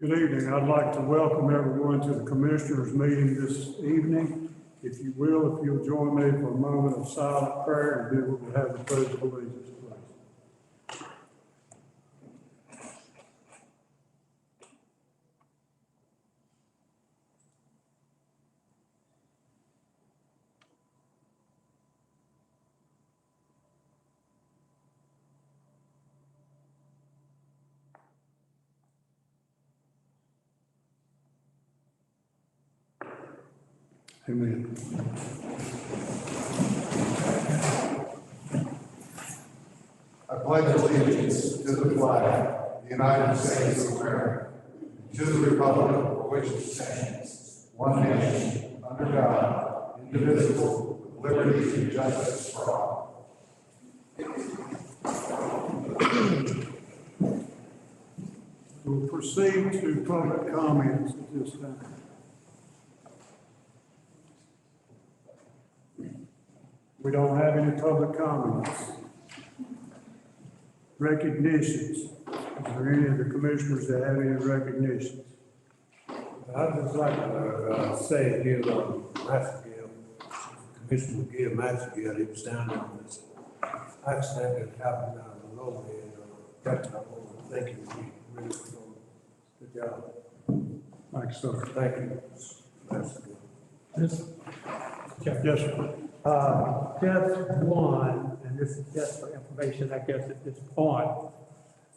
Good evening. I'd like to welcome everyone to the Commissioners' meeting this evening. If you will, if you'll join me for a moment of silent prayer, and then we will have the pledge of allegiance, please. Amen. I pledge allegiance to the flag of the United States of America, to the republic for which it stands, one nation, under God, indivisible, with liberty and justice for all. We'll proceed to public comments at this time. We don't have any public comments. Recognitions. Is there any of the commissioners that have any recognitions? I'd just like to say, give Massagill, Commissioner Gill Massagill, he was down there on this accident that happened down the road there. Thank you, he really was doing a good job. Thanks, sir. Thank you, Massagill. Yes, sir. Just one, and this is just for information, I guess, at this point.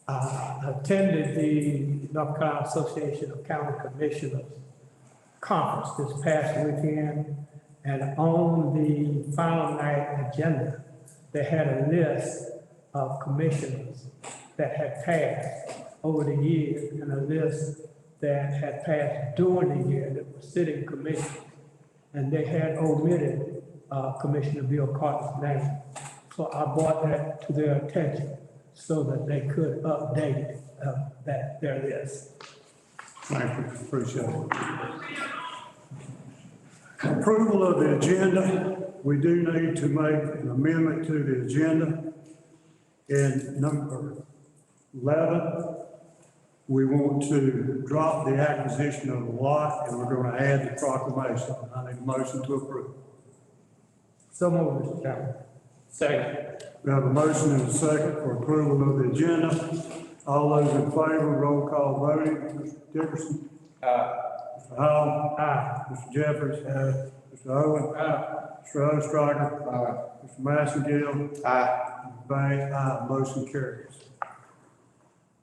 I attended the North Carolina Association of County Commissioners conference this past weekend, and on the final night agenda, they had a list of commissioners that had passed over the years, and a list that had passed during the year that were sitting commissioners, and they had omitted Commissioner Bill Carter's name. So I brought that to their attention so that they could update their list. Thank you, appreciate it. Approval of the agenda. We do need to make an amendment to the agenda. In number 11, we want to drop the acquisition of the lot, and we're going to add the proclamation. I need a motion to approve. So moved, Mr. Chairman. Second. We have a motion and a second for approval of the agenda. All those in favor, roll call voting. Mr. Dickerson? Aye. Mr. Howell? Aye. Mr. Jeffries? Aye. Mr. Owen? Aye. Mr. Ostrager? Aye. Mr. Massagill? Aye. Mr. Banks? Aye. Motion carries.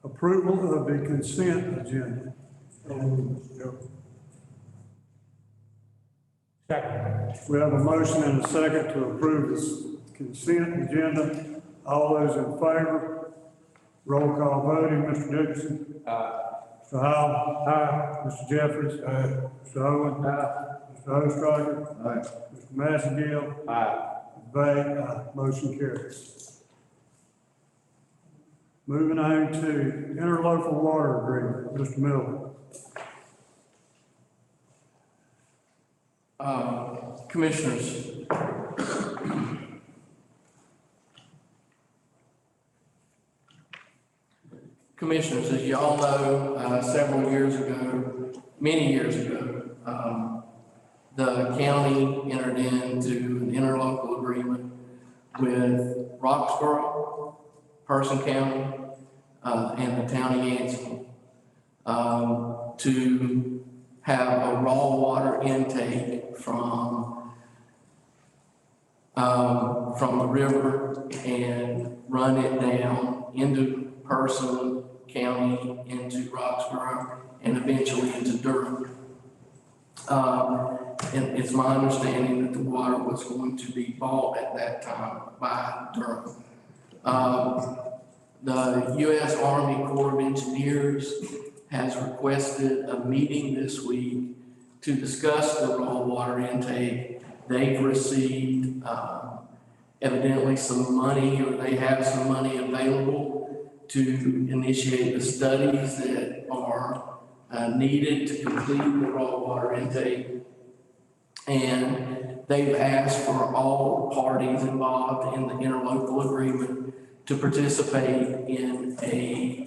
Approval of the consent agenda. Second. We have a motion and a second to approve this consent agenda. All those in favor, roll call voting. Mr. Dickerson? Aye. Mr. Howell? Aye. Mr. Jeffries? Aye. Mr. Owen? Aye. Mr. Ostrager? Aye. Mr. Massagill? Aye. Mr. Banks? Aye. Motion carries. Moving on to interlocal water agreement. Mr. Miller. Commissioners, as you all know, several years ago, many years ago, the county entered into an interlocal agreement with Roxborough, Person County, and the town of Yancey to have a raw water intake from the river and run it down into Person County, into Roxborough, and eventually into Durham. And it's my understanding that the water was going to be bought at that time by Durham. The U.S. Army Corps of Engineers has requested a meeting this week to discuss the raw water intake. They've received evidently some money, or they have some money available to initiate the studies that are needed to complete the raw water intake. And they've asked for all parties involved in the interlocal agreement to participate in a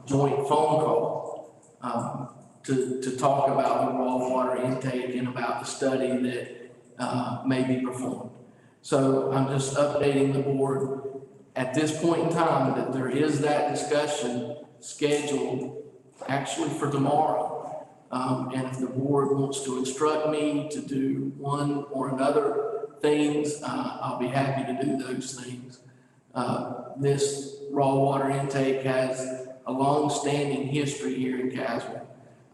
joint phone call to talk about the raw water intake and about the study that may be performed. So I'm just updating the board at this point in time that there is that discussion scheduled actually for tomorrow. And if the board wants to instruct me to do one or another things, I'll be happy to do those things. This raw water intake has a long-standing history here in Caswell.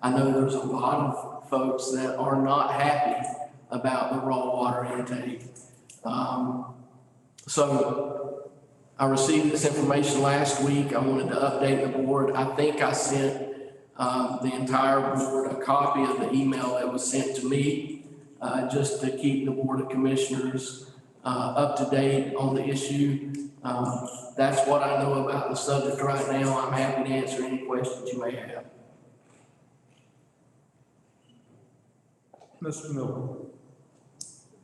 I know there's a lot of folks that are not happy about the raw water intake. So I received this information last week. I wanted to update the board. I think I sent the entire board a copy of the email that was sent to me, just to keep the Board of Commissioners up to date on the issue. That's what I know about the subject right now. I'm happy to answer any questions you may have. Mr. Miller,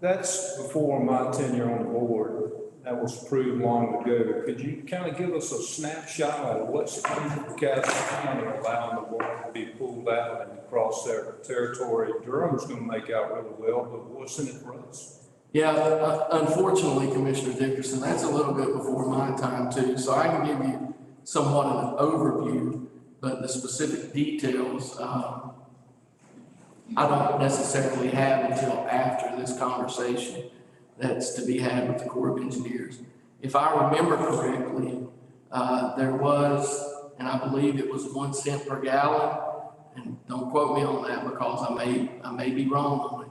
that's before my tenure on the board. That was approved long ago. Could you kind of give us a snapshot of what's in Castle County allowing the water to be pulled out and across their territory? Durham's going to make out really well, but what's in it for us? Yeah, unfortunately, Commissioner Dickerson, that's a little bit before my time too. So I can give you somewhat of an overview, but the specific details, I don't necessarily have until after this conversation that's to be had with the Corps of Engineers. If I remember correctly, there was, and I believe it was 1 cent per gallon, and don't quote me on that because I may be wrong on it.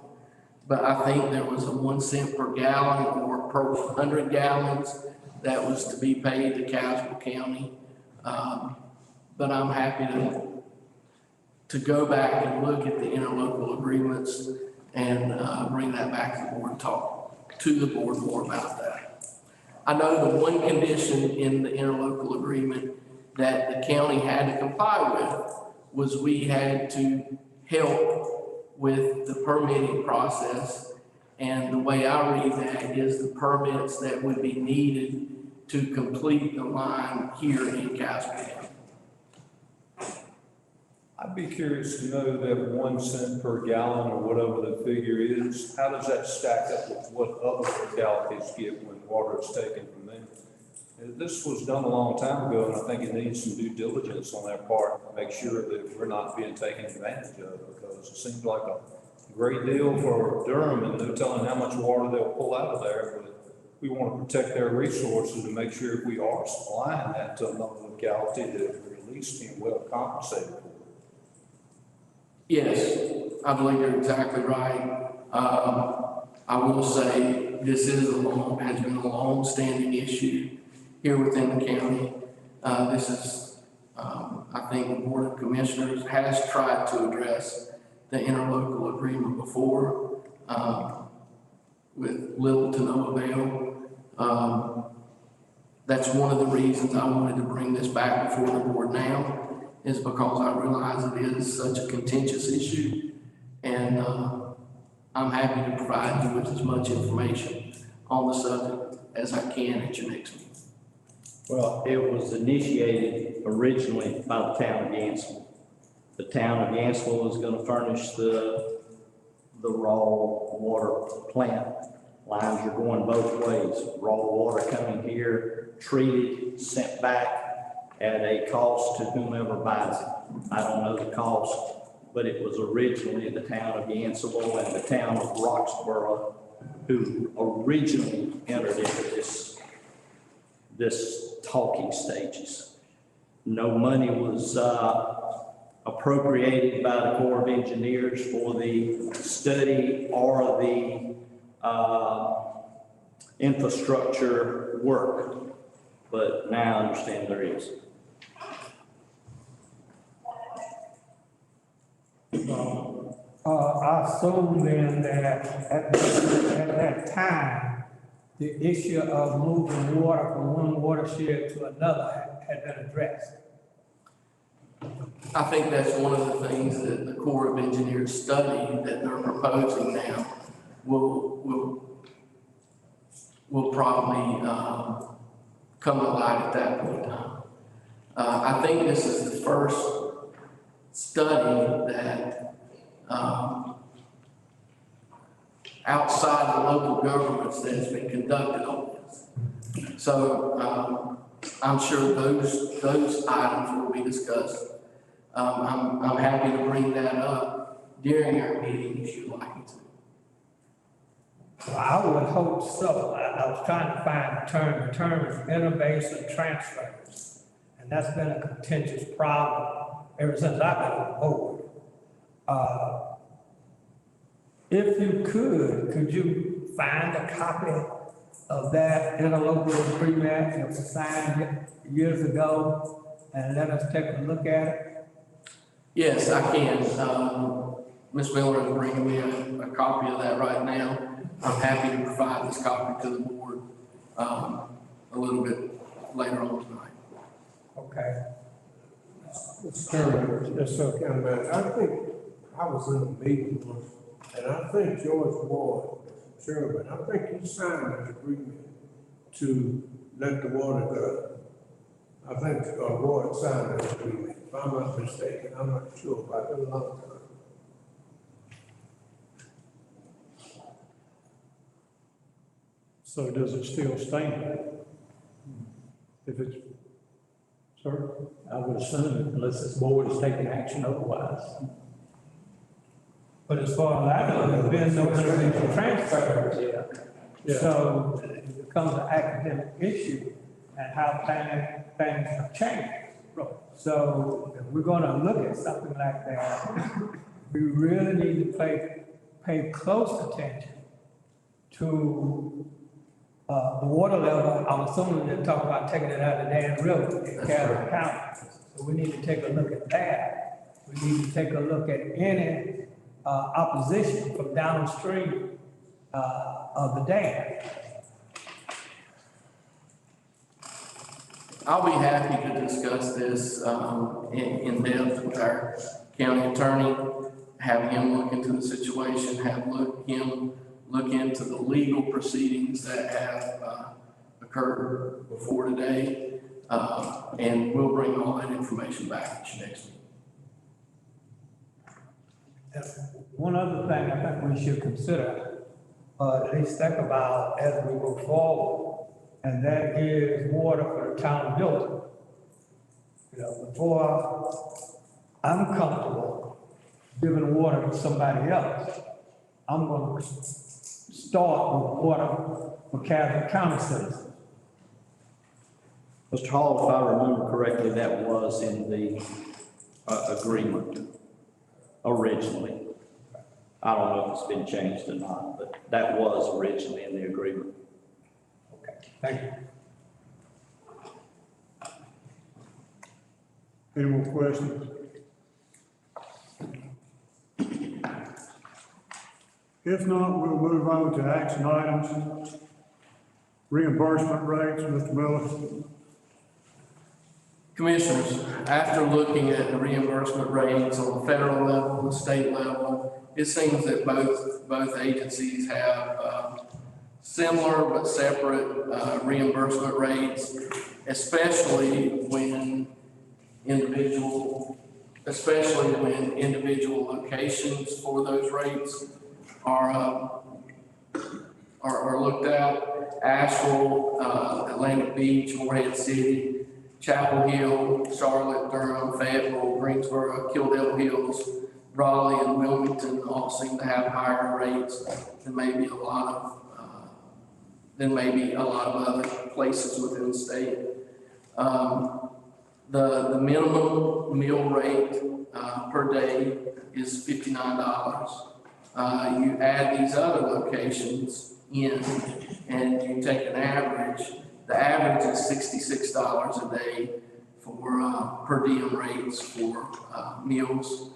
But I think there was a 1 cent per gallon or per 100 gallons that was to be paid to Caswell County. But I'm happy to go back and look at the interlocal agreements and bring that back to the board and talk to the board more about that. I know the one condition in the interlocal agreement that the county had to comply with was we had to help with the permitting process. And the way I read that is the permits that would be needed to complete the line here in Caswell County. I'd be curious to know that 1 cent per gallon or whatever the figure is, how does that stack up with what other localities get when water is taken from them? This was done a long time ago, and I think it needs some due diligence on their part to make sure that we're not being taken advantage of, because it seems like a great deal for Durham, and they're telling how much water they'll pull out of there, but we want to protect their resources and make sure if we are supplying that to another locality that we're at least being well compensated for. Yes, I believe you're exactly right. I will say this has been a long-standing issue here within the county. This is, I think the Board of Commissioners has tried to address the interlocal agreement before, with little to no avail. That's one of the reasons I wanted to bring this back before the board now, is because I realize it is such a contentious issue, and I'm happy to provide you with as much information on the subject as I can at your next meeting. Well, it was initiated originally by the town of Yanceville. The town of Yanceville is going to furnish the raw water plant. Lines are going both ways. Raw water coming here, treated, sent back at a cost to whomever buys it. I don't know the cost, but it was originally the town of Yanceville and the town of Roxborough who originally entered into this talking stages. No money was appropriated by the Corps of Engineers for the study or the infrastructure work, but now I understand there is. I assume then that at that time, the issue of moving water from one watershed to another had been addressed. I think that's one of the things that the Corps of Engineers study that they're proposing now will probably come to light at that point in time. I think this is the first study that, outside the local governments that has been conducted on this. So, I'm sure those items will be discussed. I'm happy to bring that up during our meeting if you'd like me to. Well, I would hope so. I was trying to find the term. The term is interbasin transfers. And that's been a contentious problem ever since I've been on board. If you could you find a copy of that interlocal agreement that was signed years ago and let us take a look at it? Yes, I can. Ms. Miller is bringing me a copy of that right now. I'm happy to provide this copy to the board a little bit later on tonight. Okay. Mr. Chairman, yes, sir, County Manager, I think I was in a meeting once, and I think George Ward, Chairman, I think he signed an agreement to let the water go. I think Ward signed that agreement. If I'm not mistaken, I'm not sure, but it's been a long time. So does it still stand? If it's, sir? I would assume unless this board is taking action otherwise. But as far as I know, there's been no intervention transfers yet. Yeah. So it becomes an academic issue and how things have changed. So if we're gonna look at something like that, we really need to pay close attention to the water level. I'm assuming they're talking about taking it out of the Dan River in Cameron County. So we need to take a look at that. We need to take a look at any opposition from downstream of the dam. I'll be happy to discuss this in depth with our county attorney, have him look into the situation, him look into the legal proceedings that have occurred before today, and we'll bring all that information back at you next week. One other thing I think we should consider, at least think about as we go forward, and that is water for the town of Milton. You know, before I'm comfortable giving water to somebody else, I'm going to start with water for Cameron County citizens. Mr. Hall, if I remember correctly, that was in the agreement originally. I don't know if it's been changed or not, but that was originally in the agreement. Okay, thank you. Any more questions? If not, we'll move on to action items. Reimbursement rates, Mr. Miller. Commissioners, after looking at the reimbursement rates on the federal level, the state level, it seems that both agencies have similar but separate reimbursement rates, especially when individual locations for those rates are looked at. Asheville, Atlantic Beach, Morehead City, Chapel Hill, Charlotte, Durham, Fayetteville, Greensboro, Kill Devil Hills, Raleigh, and Wilmington all seem to have higher rates than maybe a lot of other places within the state. The minimum meal rate per day is $59. You add these other locations in, and you take an average. The average is $66 a day for per diem rates for meals.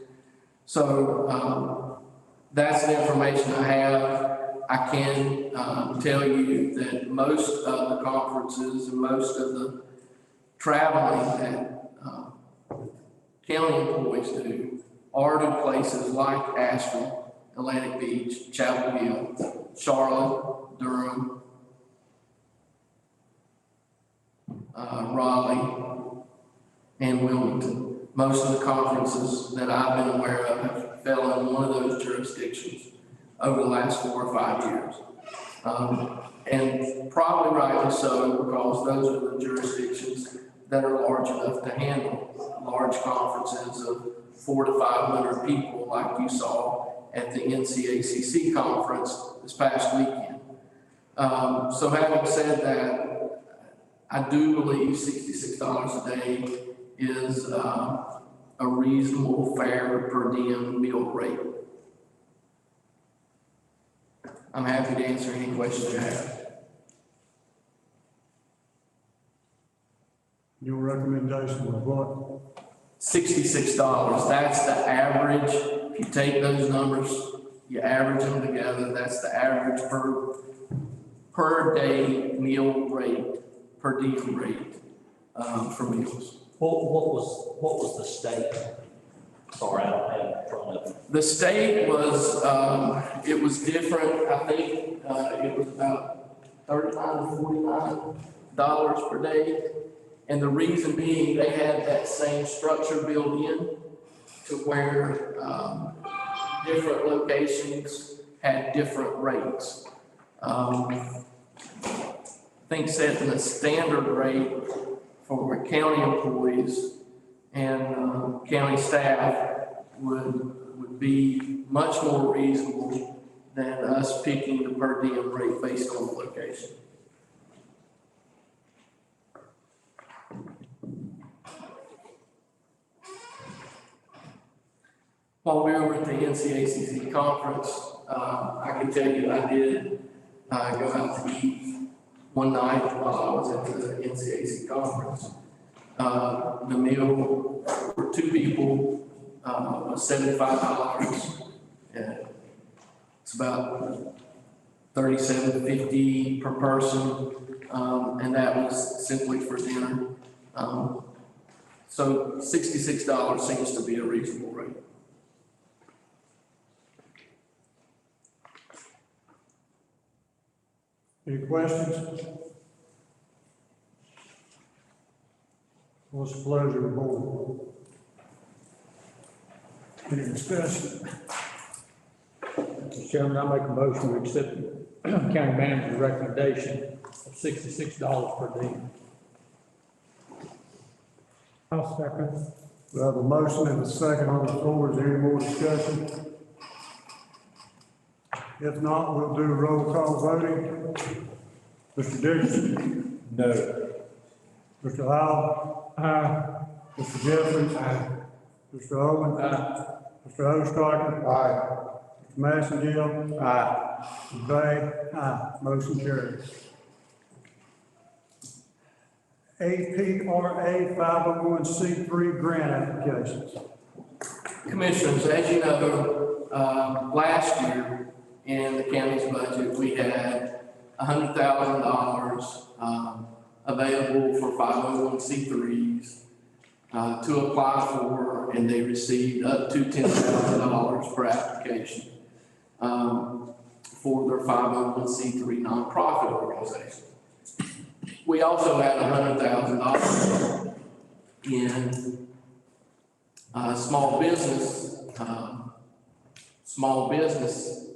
So that's the information I have. I can tell you that most of the conferences and most of the traveling that county employees do are to places like Asheville, Atlantic Beach, Chapel Hill, Charlotte, Durham, Raleigh, and Wilmington. Most of the conferences that I've been aware of have fell in one of those jurisdictions over the last 4 or 5 years. And probably rightly so, because those are the jurisdictions that are large enough to handle large conferences of 400 to 500 people, like you saw at the NCACC conference this past weekend. So having said that, I do believe $66 a day is a reasonable, fair per diem meal rate. I'm happy to answer any questions you have. Your recommendation was what? $66, that's the average. If you take those numbers, you average them together, that's the average per day meal rate, per diem rate, for meals. What was the state? Sorry, I don't have it in front of me. The state was, it was different. I think, it was about $39 to $49 per day. And the reason being, they had that same structure built in to where, different locations had different rates. I think setting a standard rate for county employees and county staff would be much more reasonable than us picking the per diem rate based on the location. While we were at the NCACC conference, I can tell you I did go out to eat one night while I was at the NCACC conference. The meal for 2 people was $75. And it's about $37.50 per person, and that was simply for dinner. So $66 seems to be a reasonable rate. Any questions? What's the pleasure of the board? Any discussion? Mr. Chairman, I make a motion to accept the county manager's recommendation of $66 per diem. I'll second. We have a motion and a second on the floor. Is there any more discussion? If not, we'll do roll call voting. Mr. Dixon? No. Mr. Howell? Aye. Mr. Jeffries? Aye. Mr. Owen? Aye. Mr. Ostrander? Aye. Mr. Massengill? Aye. Mr. Bay? Aye. Motion carries. APRA 501c3 grant applications. Commissioners, as you know, last year in the county's budget, we had $100,000 available for 501c3s to apply for, and they received up to $10,000 per application for their 501c3 nonprofit organization. We also had $100,000 in small business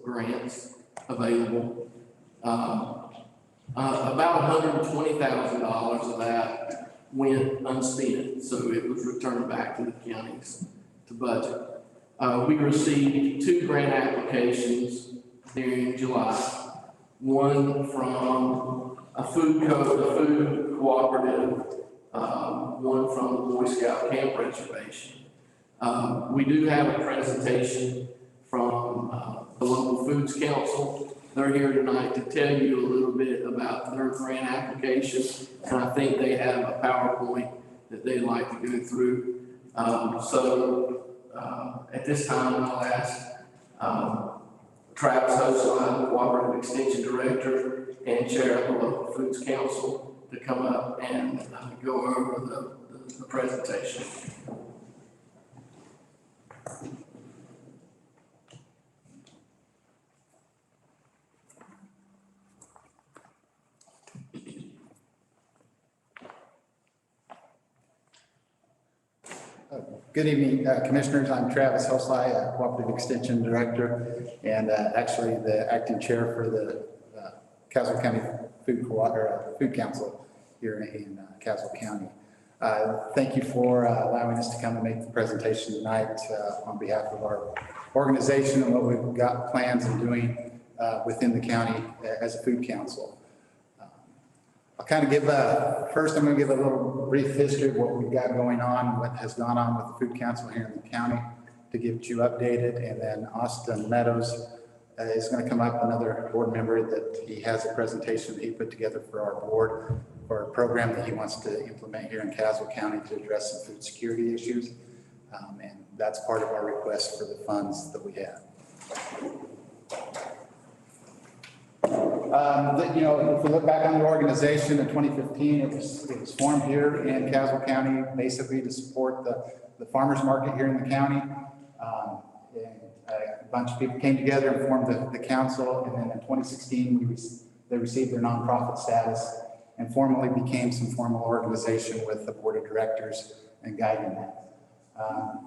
grants available. About $120,000 of that went unspent, so it was returned back to the counties to budget. We received 2 grant applications during July. One from a food cooperative, one from the Boy Scout Camp Reservation. We do have a presentation from the local Foods Council. They're here tonight to tell you a little bit about their grant application, and I think they have a PowerPoint that they'd like to go through. At this time, I'll ask Travis Hoseline, the Cooperative Extension Director and Chair of the local Foods Council, to come up and go over the presentation. Good evening, Commissioners. I'm Travis Hosley, Cooperative Extension Director, and actually the acting chair for the Caswell County Food Council here in Caswell County. Thank you for allowing us to come and make the presentation tonight on behalf of our organization and what we've got plans and doing within the county as a food council. I'll kind of give first I'm going to give a little brief history of what we've got going on, what has gone on with the Food Council here in the county to get you updated. And then Austin Meadows is going to come up, another board member that he has a presentation that he put together for our board for a program that he wants to implement here in Caswell County to address some food security issues. And that's part of our request for the funds that we have. You know, if we look back on the organization in 2015, it was formed here in Caswell County, basically to support the farmers market here in the county. And a bunch of people came together and formed the council, and then in 2016, they received their nonprofit status and formally became some formal organization with the board of directors and guiding that.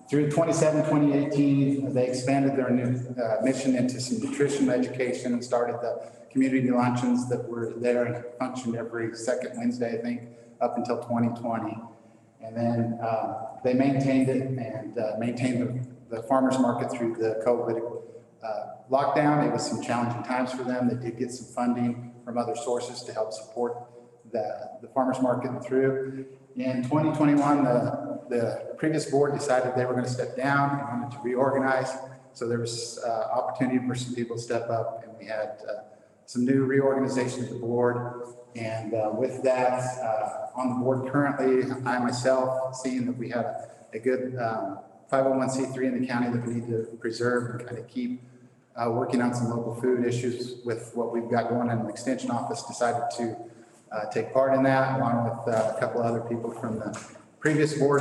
Through 2018, they expanded their new mission into some nutrition education and started the community luncheons that were there and functioned every second Wednesday, I think, up until 2020. And then they maintained it and maintained the farmers market through the COVID lockdown. It was some challenging times for them. They did get some funding from other sources to help support the farmers market through. In 2021, the previous board decided they were going to step down and wanted to reorganize. So there was opportunity for some people to step up, and we had some new reorganization of the board. And with that, on the board currently, I myself, seeing that we have a good 501c3 in the county that we need to preserve and kind of keep working on some local food issues with what we've got going on in the extension office, decided to take part in that, along with a couple other people from the previous board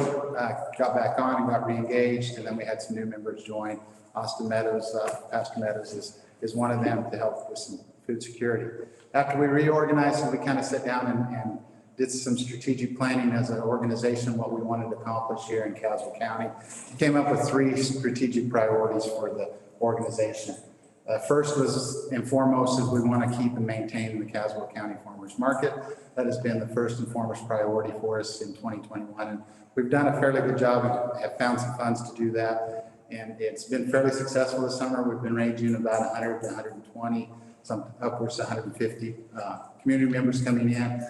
got back on and got re-engaged, and then we had some new members join. Austin Meadows, Pastor Meadows is one of them to help with some food security. After we reorganized, we kind of sat down and did some strategic planning as an organization, what we wanted to accomplish here in Caswell County. We came up with 3 strategic priorities for the organization. First was and foremost is we want to keep and maintain the Caswell County Farmers Market. That has been the first and foremost priority for us in 2021. And we've done a fairly good job. We have found some funds to do that. And it's been fairly successful this summer. We've been ranging about 100 to 120, some upwards to 150 community members coming in.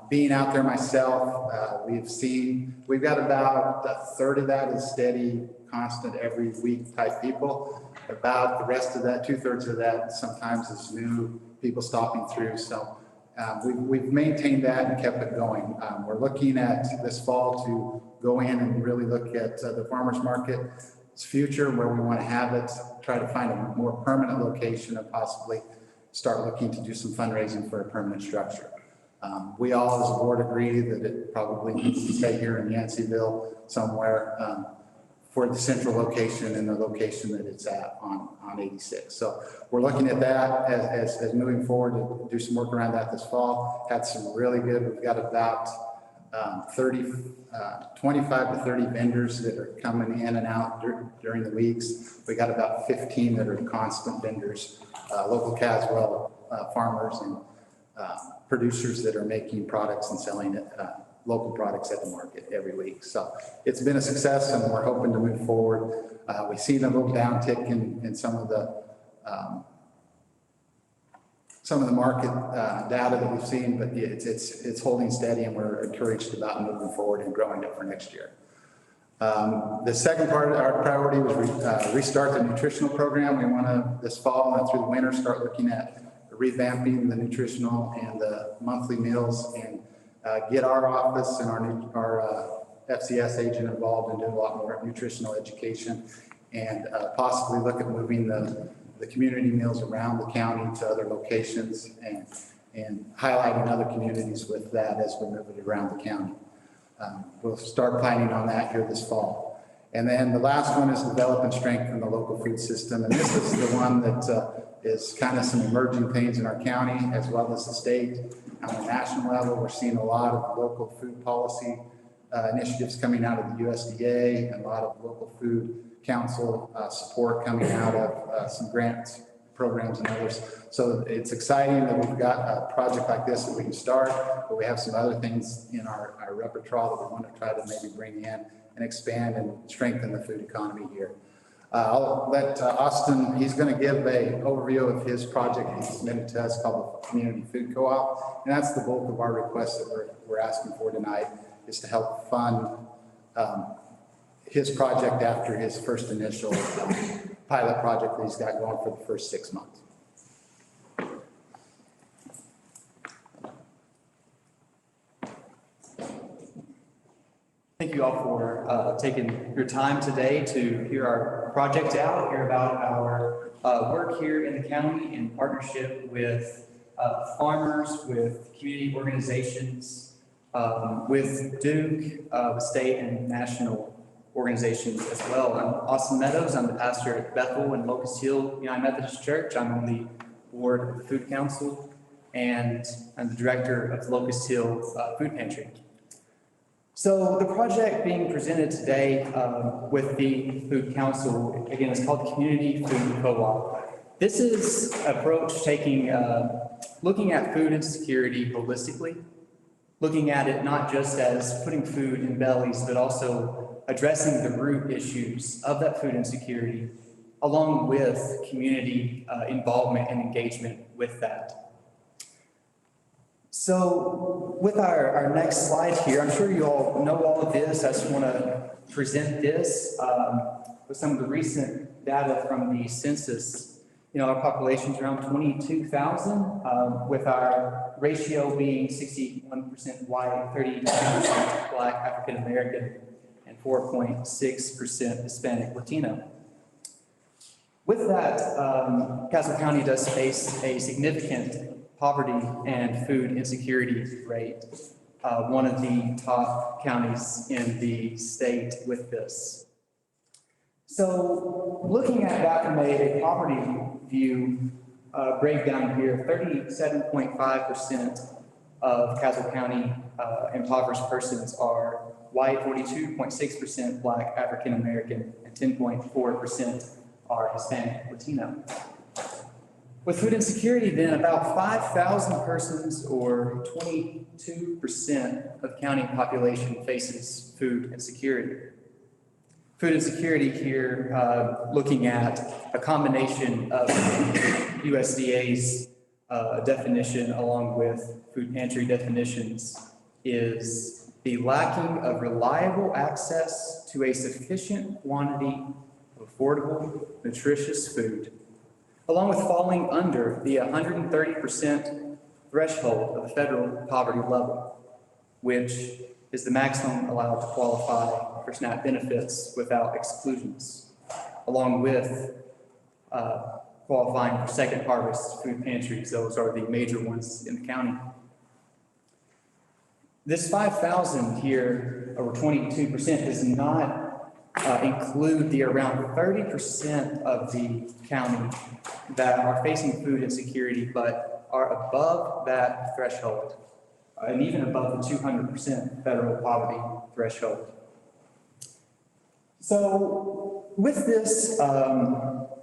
Being out there myself, we've got about a third of that is steady, constant, every week type people. About the rest of that, 2/3 of that sometimes is new people stopping through. So we've maintained that and kept it going. We're looking at this fall to go in and really look at the farmers market's future, where we want to have it, try to find a more permanent location, and possibly start looking to do some fundraising for a permanent structure. We all as a board agree that it probably needs to stay here in Yanceyville somewhere for the central location and the location that it's at on 86. So we're looking at that as moving forward to do some work around that this fall. Had some really good, we've got about 25 to 30 vendors that are coming in and out during the weeks. We got about 15 that are constant vendors, local Caswell farmers and producers that are making products and selling it, local products at the market every week. So it's been a success, and we're hoping to move forward. We've seen a little downtick in some of the market data that we've seen, but it's holding steady, and we're encouraged about moving forward and growing it for next year. The second part of our priority was restart the nutritional program. We want to, this fall and through the winter, start looking at revamping the nutritional and the monthly meals, and get our office and our FCS agent involved and do a lot more nutritional education, and possibly look at moving the community meals around the county to other locations, and highlighting other communities with that as we move it around the county. We'll start planning on that here this fall. And then the last one is develop and strengthen the local food system. And this is the one that is kind of some emerging things in our county as well as the state. On a national level, we're seeing a lot of local food policy initiatives coming out of the USDA, and a lot of local food council support coming out of some grants programs and others. So it's exciting that we've got a project like this that we can start, but we have some other things in our repertoire that we want to try to maybe bring in and expand and strengthen the food economy here. I'll let Austin, he's going to give an overview of his project he submitted to us called the Community Food Co-op. And that's the bulk of our request that we're asking for tonight, is to help fund his project after his first initial pilot project that he's got going for the first 6 months. Thank you all for taking your time today to hear our project out, hear about our work here in the county in partnership with farmers, with community organizations, with Duke, with state and national organizations as well. I'm Austin Meadows. I'm the pastor at Bethel and Locust Hill United Methodist Church. I'm on the board of the Food Council, and I'm the director of the Locust Hill Food Pantry. So the project being presented today with the Food Council, again, is called the Community Food Co-op. This is an approach looking at food insecurity holistically, looking at it not just as putting food in bellies, but also addressing the root issues of that food insecurity, along with community involvement and engagement with that. So with our next slide here, I'm sure you all know all of this. I just want to present this with some of the recent data from the census. You know, our population is around 22,000, with our ratio being 61% white, 32% Black, African American, and 4.6% Hispanic Latino. With that, Castle County does face a significant poverty and food insecurity rate, one of the top counties in the state with this. So looking at that from a poverty view breakdown here, 37.5% of Castle County impoverished persons are white, 42.6% Black, African American, and 10.4% are Hispanic Latino. With food insecurity, then, about 5,000 persons, or 22% of county population, faces food insecurity. Food insecurity here, looking at a combination of USDA's definition along with food pantry definitions, is the lacking of reliable access to a sufficient quantity of affordable, nutritious food, along with falling under the 130% threshold of the federal poverty level, which is the maximum allowed to qualify for SNAP benefits without exclusions, along with qualifying for second harvest food pantries. Those are the major ones in the county. This 5,000 here, over 22%, does not include the around 30% of the county that are facing food insecurity but are above that threshold, and even above the 200% federal poverty threshold. So with this, all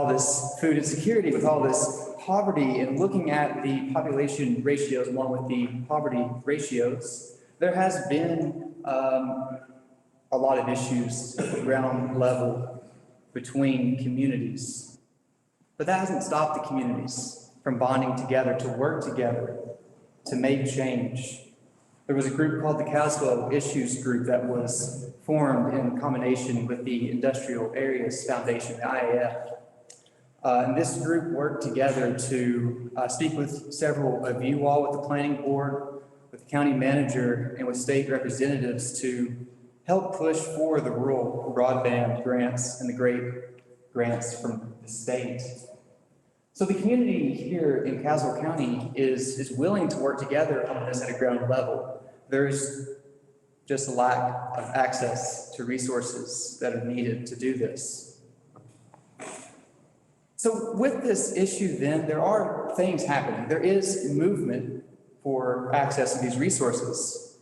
this food insecurity, with all this poverty, and looking at the population ratios along with the poverty ratios, there has been a lot of issues at the ground level between communities. But that hasn't stopped the communities from bonding together, to work together, to make change. There was a group called the Caswell Issues Group that was formed in combination with the Industrial Areas Foundation, the IAF. And this group worked together to speak with several of you all, with the planning board, with the county manager, and with state representatives to help push for the rural broadband grants and the great grants from the state. So the community here in Caswell County is willing to work together on this at a ground level. There's just a lack of access to resources that are needed to do this. So with this issue then, there are things happening. There is movement for access to these resources.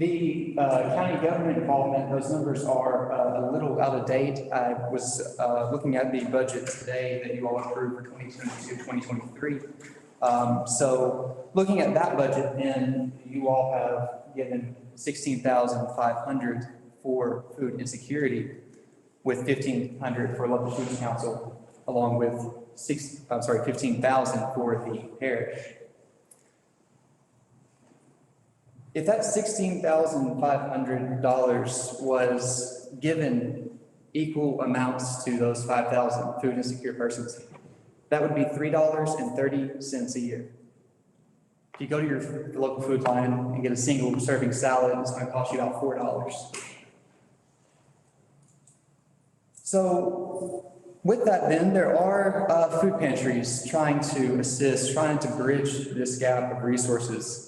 The county government involvement, those numbers are a little out of date. I was looking at the budget today that you all approved for 2022, 2023. So looking at that budget, then you all have given 16,500 for food insecurity, with 1,500 for local food council, along with 15,000 for the parish. If that $16,500 was given equal amounts to those 5,000 food insecure persons, that would be $3.30 a year. If you go to your local food line and get a single serving salad, it's going to cost you about $4. So with that then, there are food pantries trying to assist, trying to bridge this gap of resources.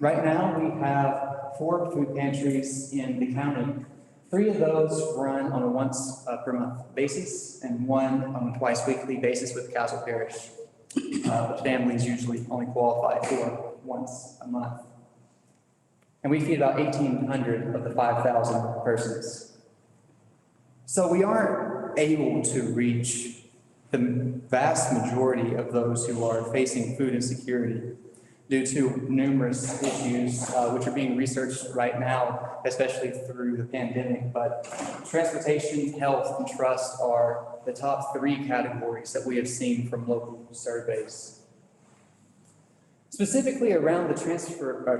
Right now, we have 4 food pantries in the county. 3 of those run on a once per month basis, and 1 on a twice weekly basis with Castle Parish. But families usually only qualify for once a month. And we feed about 1,800 of the 5,000 persons. So we aren't able to reach the vast majority of those who are facing food insecurity due to numerous issues, which are being researched right now, especially through the pandemic. But transportation, health, and trust are the top 3 categories that we have seen from local surveys. Specifically around the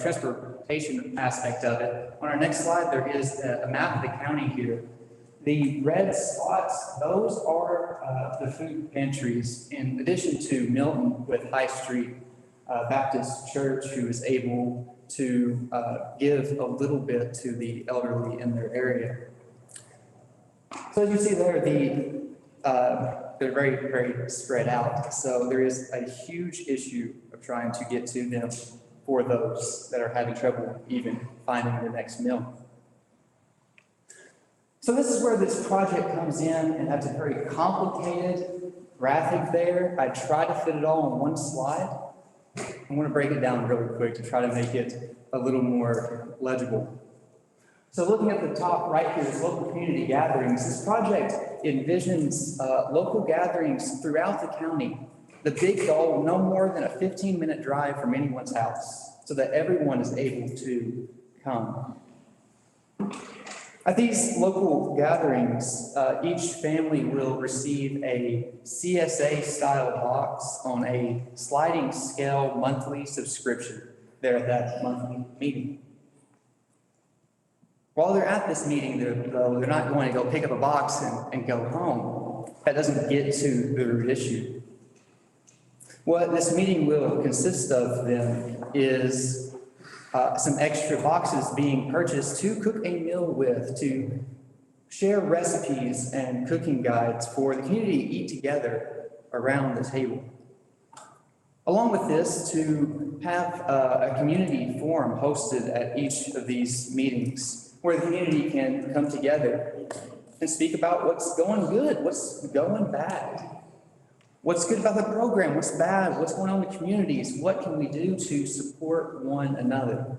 transportation aspect of it, on our next slide, there is a map of the county here. The red spots, those are the food pantries, in addition to Milton with High Street Baptist Church, who is able to give a little bit to the elderly in their area. So as you see there, they're very, very spread out. So there is a huge issue of trying to get to them for those that are having trouble even finding the next meal. So this is where this project comes in, and that's a very complicated graphic there. I tried to fit it all on one slide. I'm going to break it down really quick to try to make it a little more legible. So looking at the top right here is local community gatherings. This project envisions local gatherings throughout the county. The big goal, no more than a 15-minute drive from anyone's house, so that everyone is able to come. At these local gatherings, each family will receive a CSA-style box on a sliding scale monthly subscription there at that monthly meeting. While they're at this meeting, they're not going to go pick up a box and go home. That doesn't get to the root issue. What this meeting will consist of then is some extra boxes being purchased to cook a meal with, to share recipes and cooking guides for the community to eat together around the table. Along with this, to have a community forum hosted at each of these meetings where the community can come together and speak about what's going good, what's going bad, what's good about the program, what's bad, what's going on in the communities, what can we do to support one another.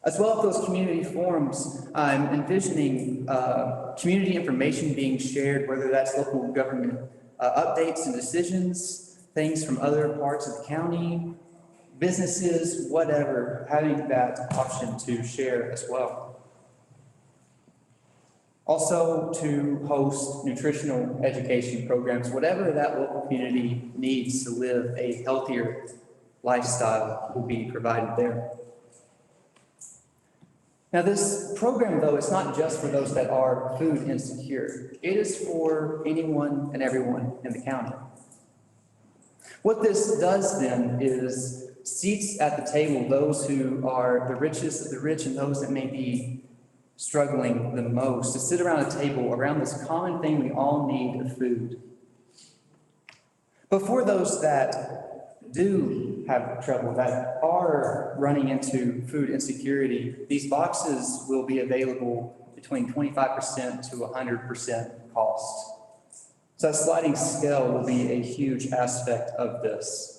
As well as those community forums, I'm envisioning community information being shared, whether that's local government updates and decisions, things from other parts of the county, businesses, whatever, having that option to share as well. Also, to host nutritional education programs, whatever that local community needs to live a healthier lifestyle will be provided there. Now, this program, though, is not just for those that are food insecure. It is for anyone and everyone in the county. What this does then is seats at the table those who are the richest of the rich and those that may be struggling the most, to sit around a table around this common thing we all need of food. But for those that do have trouble, that are running into food insecurity, these boxes will be available between 25% to 100% cost. So that sliding scale will be a huge aspect of this.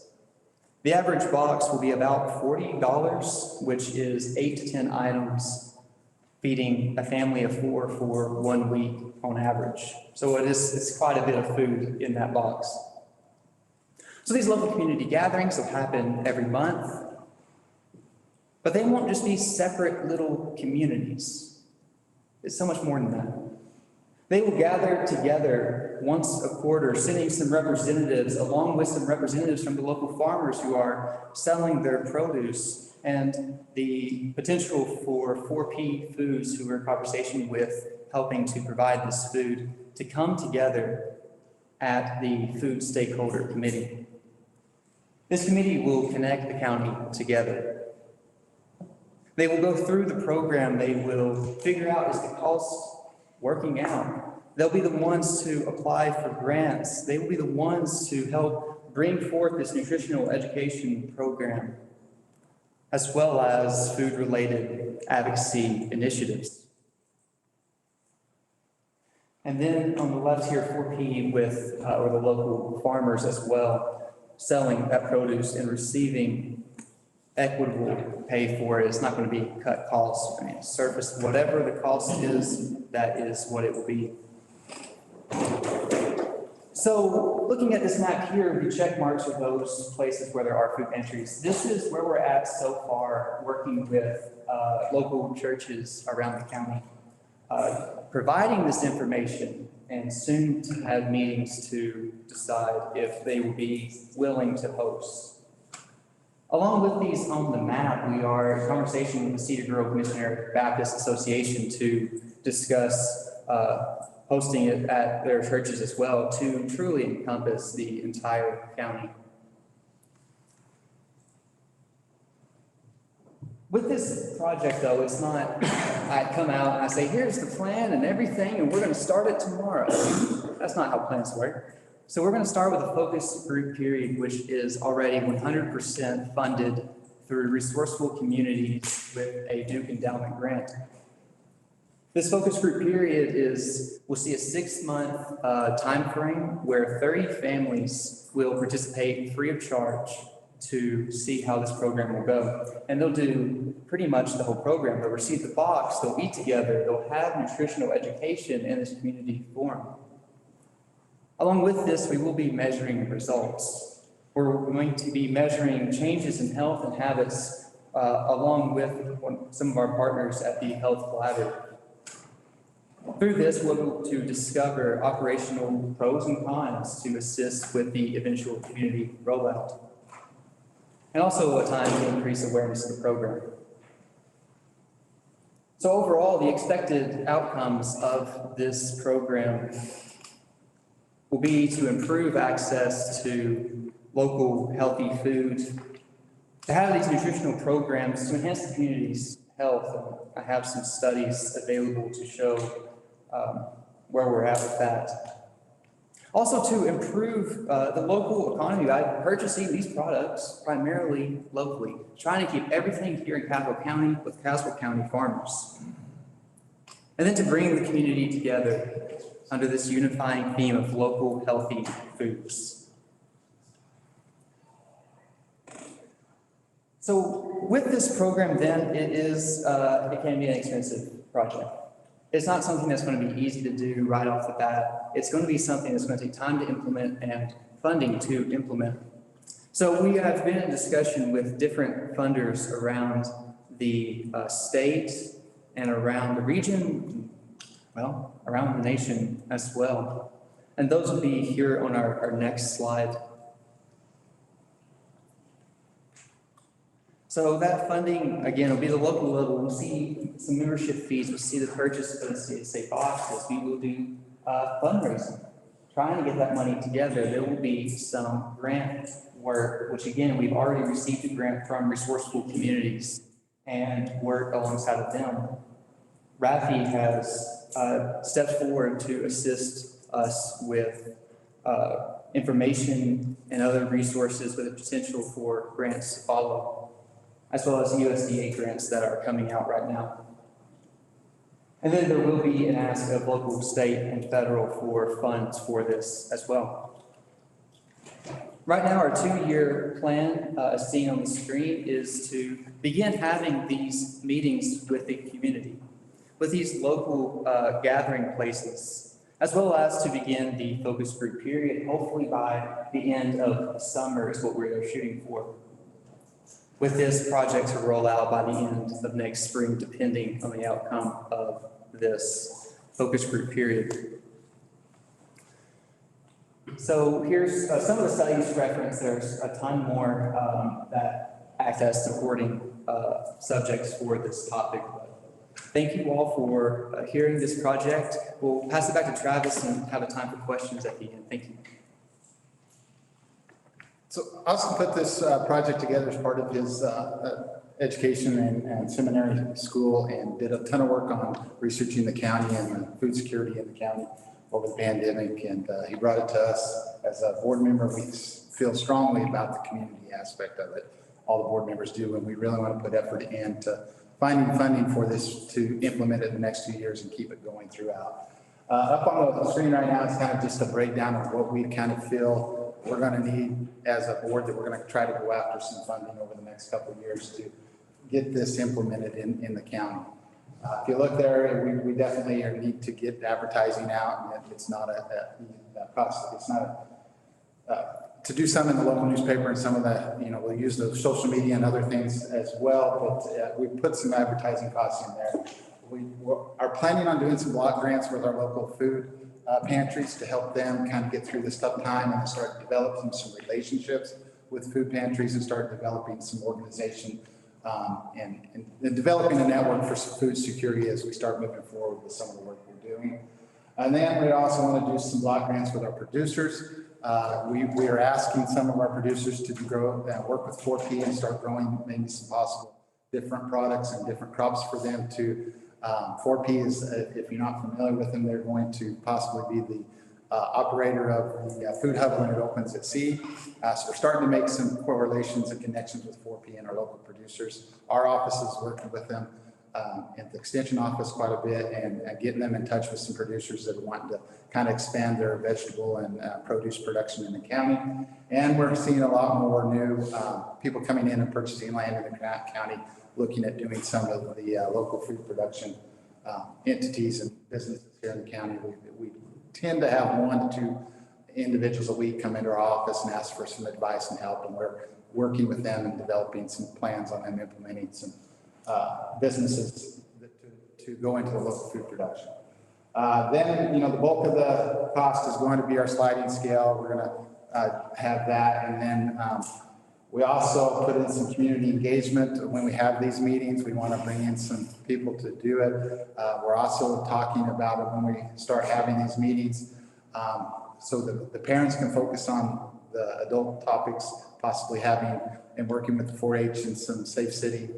The average box will be about $40, which is 8 to 10 items, feeding a family of 4 for 1 week on average. So it's quite a bit of food in that box. So these local community gatherings will happen every month, but they won't just be separate little communities. It's so much more than that. They will gather together once a quarter, sending some representatives along with some representatives from the local farmers who are selling their produce and the potential for 4P Foods, who we're in conversation with, helping to provide this food, to come together at the Food Stakeholder Committee. This committee will connect the county together. They will go through the program. They will figure out, is the cost working out? They'll be the ones to apply for grants. They will be the ones to help bring forth this nutritional education program, as well as food-related advocacy initiatives. And then on the left here, 4P with or the local farmers as well, selling that produce and receiving equitable pay for it. It's not going to be cut costs. I mean, surface, whatever the cost is, that is what it will be. So looking at this map here, the check marks are those places where there are food pantries. This is where we're at so far, working with local churches around the county, providing this information, and soon to have meetings to decide if they will be willing to host. Along with these on the map, we are in conversation with the Cedar Grove Missionary Baptist Association to discuss hosting it at their churches as well, to truly encompass the entire county. With this project, though, it's not, I come out and I say, here's the plan and everything, and we're going to start it tomorrow. That's not how plans work. So we're going to start with a focus group period, which is already 100% funded through resourceful communities with a Duke Endowment grant. This focus group period we'll see a 6-month time frame where 30 families will participate free of charge to see how this program will go. And they'll do pretty much the whole program. They'll receive the box, they'll eat together, they'll have nutritional education in this community forum. Along with this, we will be measuring results. We're going to be measuring changes in health and habits along with some of our partners at the Health Collaborative. Through this, we'll be able to discover operational pros and cons to assist with the eventual community rollout, and also a time to increase awareness of the program. So overall, the expected outcomes of this program will be to improve access to local healthy food, to have these nutritional programs to enhance the community's health. And I have some studies available to show where we're at with that. Also to improve the local economy by purchasing these products primarily locally, trying to keep everything here in Caswell County with Caswell County farmers. And then to bring the community together under this unifying theme of local healthy foods. So with this program then, it can be an expensive project. It's not something that's going to be easy to do right off the bat. It's going to be something that's going to take time to implement and funding to implement. So we have been in discussion with different funders around the state and around the region, well, around the nation as well. And those will be here on our next slide. So that funding, again, will be the local level. We'll see some membership fees. We'll see the purchase of the CSA boxes. We will do fundraising, trying to get that money together. There will be some grant work, which again, we've already received a grant from resourceful communities and work alongside of them. Rafi has stepped forward to assist us with information and other resources with the potential for grants to follow, as well as USDA grants that are coming out right now. And then there will be an ask of local, state, and federal for funds for this as well. Right now, our 2-year plan, as seen on the screen, is to begin having these meetings with the community, with these local gathering places, as well as to begin the focus group period, hopefully by the end of summer is what we're shooting for. With this project to roll out by the end of next spring, depending on the outcome of this focus group period. So here's some of the studies referenced. There's a ton more that act as supporting subjects for this topic. Thank you all for hearing this project. We'll pass it back to Travis and have a time for questions at the end. Thank you. So Austin put this project together as part of his education and seminary school, and did a ton of work on researching the county and food security in the county over the pandemic. And he brought it to us as a board member. We feel strongly about the community aspect of it. All the board members do, and we really want to put effort into finding funding for this to implement it in the next 2 years and keep it going throughout. Up on the screen right now is kind of just a breakdown of what we kind of feel we're going to need as a board, that we're going to try to go after some funding over the next couple of years to get this implemented in the county. If you look there, we definitely need to get advertising out, and it's not a cost. It's not to do some in the local newspaper, and some of the, we'll use the social media and other things as well, but we put some advertising costs in there. We are planning on doing some block grants with our local food pantries to help them kind of get through this tough time and start developing some relationships with food pantries and start developing some organization and developing a network for food security as we start moving forward with some of the work we're doing. And then we also want to do some block grants with our producers. We are asking some of our producers to grow and work with 4P and start growing maybe some possible different products and different crops for them to. 4P is, if you're not familiar with them, they're going to possibly be the operator of the food hub when it opens at sea. So we're starting to make some correlations and connections with 4P and our local producers. Our office is working with them at the extension office quite a bit, and getting them in touch with some producers that are wanting to kind of expand their vegetable and produce production in the county. And we're seeing a lot more new people coming in and purchasing land in the county, looking at doing some of the local food production entities and businesses here in the county. We tend to have 1 to 2 individuals a week come into our office and ask for some advice and help, and we're working with them and developing some plans on them implementing some businesses to go into the local food production. Then, the bulk of the cost is going to be our sliding scale. We're going to have that, and then we also put in some community engagement. When we have these meetings, we want to bring in some people to do it. We're also talking about it when we start having these meetings, so that the parents can focus on the adult topics, possibly having and working with the 4-H and some Safe City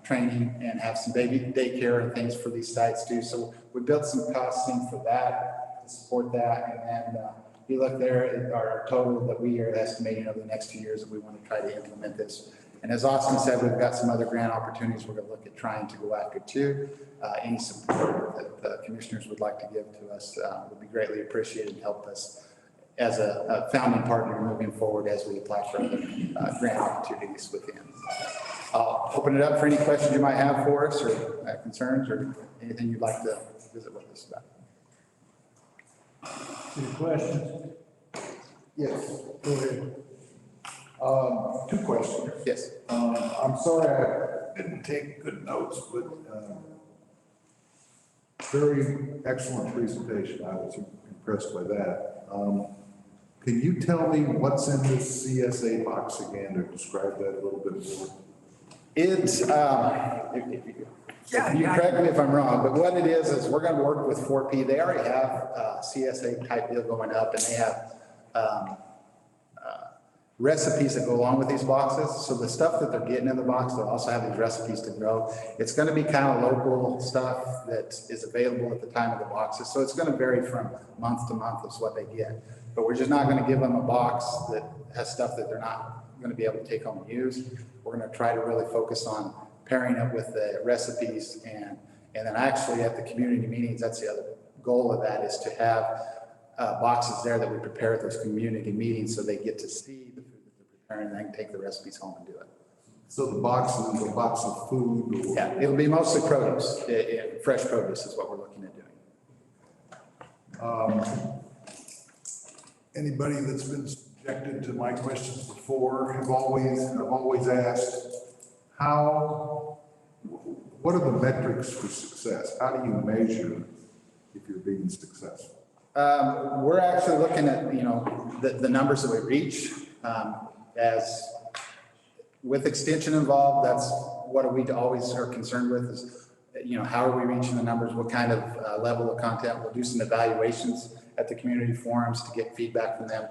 training, and have some baby daycare and things for these sites too. So we built some costing for that to support that, and then if you look there at our total that we are estimating over the next 2 years that we want to try to implement this. And as Austin said, we've got some other grant opportunities we're going to look at trying to go after too. Any support that the commissioners would like to give to us would be greatly appreciated and help us as a founding partner moving forward as we apply for other grant opportunities within. I'll open it up for any questions you might have for us, or concerns, or anything you'd like to visit with us about. Any questions? Yes, Go ahead. 2 questions. Yes. I'm sorry I didn't take good notes, but very excellent presentation. I was impressed by that. Can you tell me what's in this CSA box again, or describe that a little bit more? It's, you correct me if I'm wrong, but what it is we're going to work with 4P. They already have CSA type deal going up, and they have recipes that go along with these boxes. So the stuff that they're getting in the box, they'll also have these recipes to grow. It's going to be kind of local stuff that is available at the time of the boxes. So it's going to vary from month to month is what they get. But we're just not going to give them a box that has stuff that they're not going to be able to take home and use. We're going to try to really focus on pairing it with the recipes, and then actually at the community meetings, that's the other goal of that, is to have boxes there that we prepare at those community meetings, so they get to see the food that they're preparing, and they can take the recipes home and do it. So the boxes, a box of food or? Yeah, it'll be mostly produce. Fresh produce is what we're looking at doing. Anybody that's been subjected to my questions before I've always asked, what are the metrics for success? How do you measure if you're being successful? We're actually looking at, the numbers that we reach, as with extension involved. That's what we always are concerned with is, how are we reaching the numbers? What kind of level of content? We'll do some evaluations at the community forums to get feedback from them.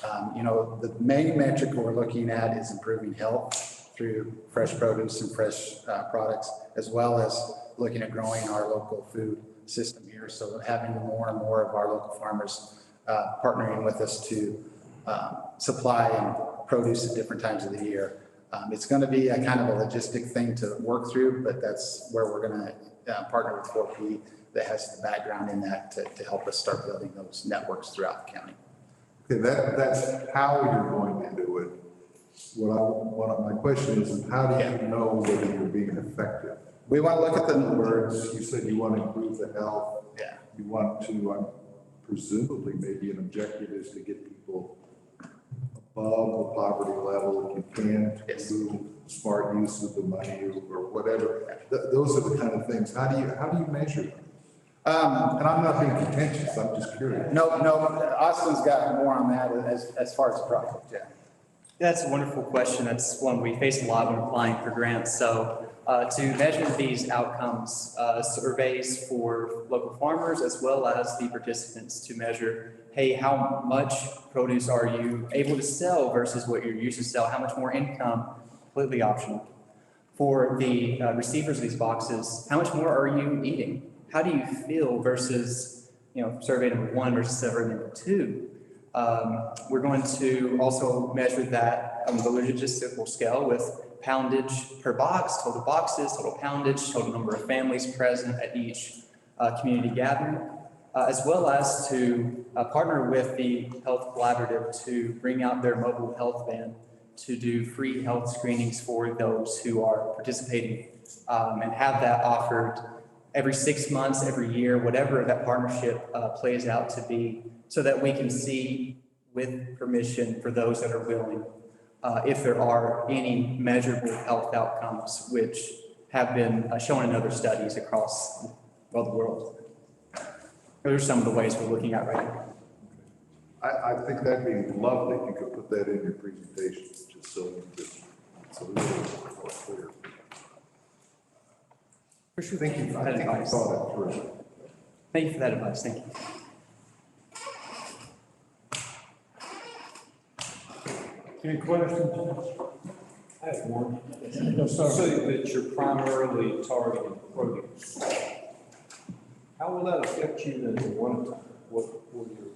The main metric we're looking at is improving health through fresh produce and fresh products, as well as looking at growing our local food system here. So having more and more of our local farmers partnering with us to supply and produce at different times of the year. It's going to be a kind of a logistic thing to work through, but that's where we're going to partner with 4P that has the background in that to help us start building those networks throughout the county. Okay, that's how you're going to do it. My question is, how do you know whether you're being effective? We want to look at the numbers. You said you want to improve the health. Yeah. You want to, presumably, maybe an objective is to get people above the poverty level if you can, yes, through smart use of the money or whatever. Those are the kind of things. How do you measure them? And I'm not being contentious, I'm just curious. No, Austin's got more on that as far as the project, yeah. That's a wonderful question. That's one we face a lot when applying for grants. So to measure these outcomes, surveys for local farmers as well as the participants to measure, hey, how much produce are you able to sell versus what you're used to sell? How much more income? Completely optional. For the receivers of these boxes, how much more are you eating? How do you feel versus, survey number 1 versus survey number 2? We're going to also measure that on the logistical scale with poundage per box, total boxes, total poundage, total number of families present at each community gathering, as well as to partner with the Health Collaborative to bring out their mobile health van to do free health screenings for those who are participating, and have that offered every 6 months, every year, whatever that partnership plays out to be, so that we can see with permission for those that are willing, if there are any measurable health outcomes which have been shown in other studies across the world. Those are some of the ways we're looking at right now. I think that'd be lovely if you could put that in your presentation, just so it's a little more clear. For sure. Thank you. I think I saw that through. Thank you for that advice. Thank you. Any questions? I have one. Yes, sir. Say that you're primarily targeting produce. How will that affect you in the winter? What will your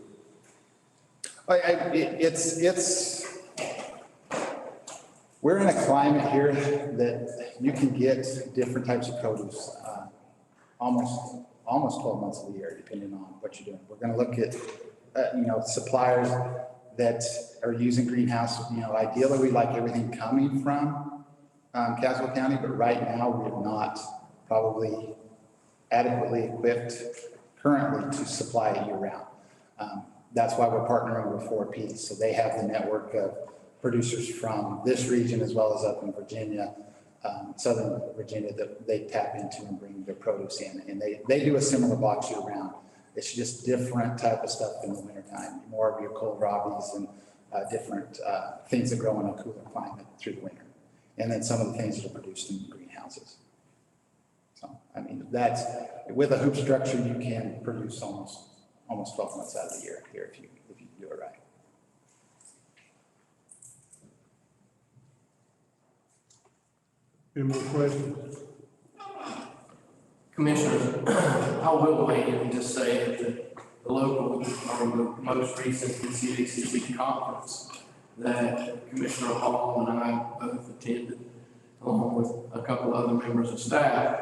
We're in a climate here that you can get different types of produce almost 12 months of the year, depending on what you're doing. We're going to look at, suppliers that are using greenhouse. Ideally, we like everything coming from Caswell County, but right now we're not probably adequately equipped currently to supply it year round. That's why we're partnering with 4P. So they have the network of producers from this region as well as up in Virginia, Southern Virginia, that they tap into and bring their produce in. And they do a similar box year round. It's just different type of stuff in the wintertime, more of your kohlrabies and different things that grow in a cooler climate through the winter. And then some of the things that are produced in greenhouses. So, that's, with a hoop structure, you can produce almost 12 months out of the year here if you do it right. Any more questions? Commissioner, I will weigh in and just say that the local, or the most recent CCBOC conference that Commissioner Hall and I both attended, along with a couple other members of staff,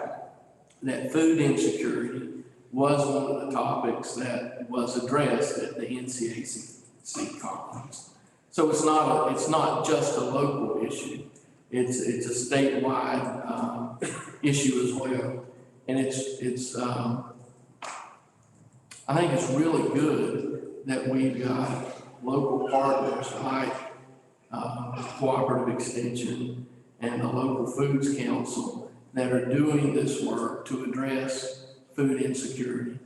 that food insecurity was one of the topics that was addressed at the NCAC conference. So it's not just a local issue. It's a statewide issue as well. And I think it's really good that we've got local partners like Cooperative Extension and the local Foods Council that are doing this work to address food insecurity.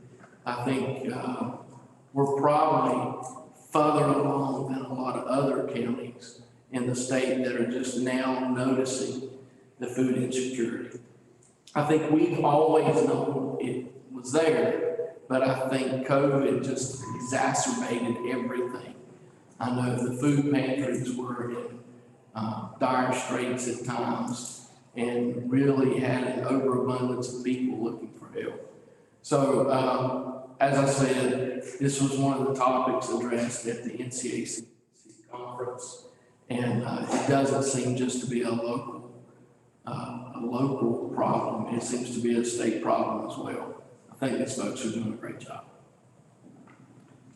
I think we're probably further along than a lot of other counties in the state that are just now noticing the food insecurity. I think we've always known it was there, but I think COVID just exacerbated everything. I know the food pantries were in dire straits at times and really had an overabundance of people looking for help. So, as I said, this was one of the topics addressed at the NCAC conference, and it doesn't seem just to be a local problem. It seems to be a state problem as well. I think these folks are doing a great job.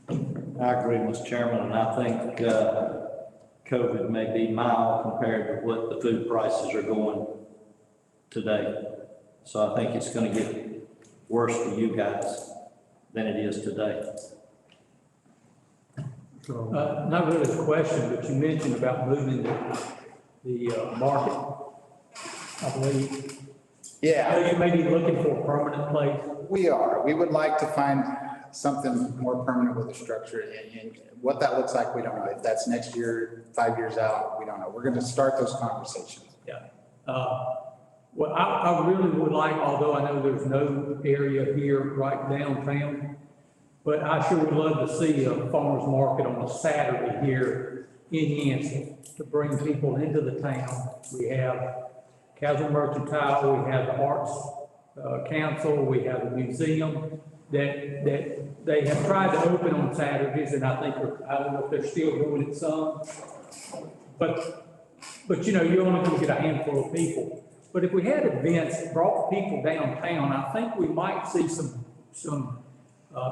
I agree, Mr. Chairman, and I think COVID may be mild compared to what the food prices are going today. So I think it's going to get worse for you guys than it is today. So, Not really a question, but you mentioned about moving the market, I believe. Yeah. So you may be looking for a permanent place. We are. We would like to find something more permanent with a structure, and what that looks like, we don't know. If that's next year, 5 years out, we don't know. We're going to start those conversations. Yeah. Well, I really would like, although I know there's no area here right downtown, but I sure would love to see a farmer's market on a Saturday here in Yancey to bring people into the town. We have Castle Mercantile, we have the Arts Council, we have the museum that they have tried to open on Saturdays, and I think I don't know if they're still doing it some, but you know, you're only going to get a handful of people. But if we had events that brought people downtown, I think we might see some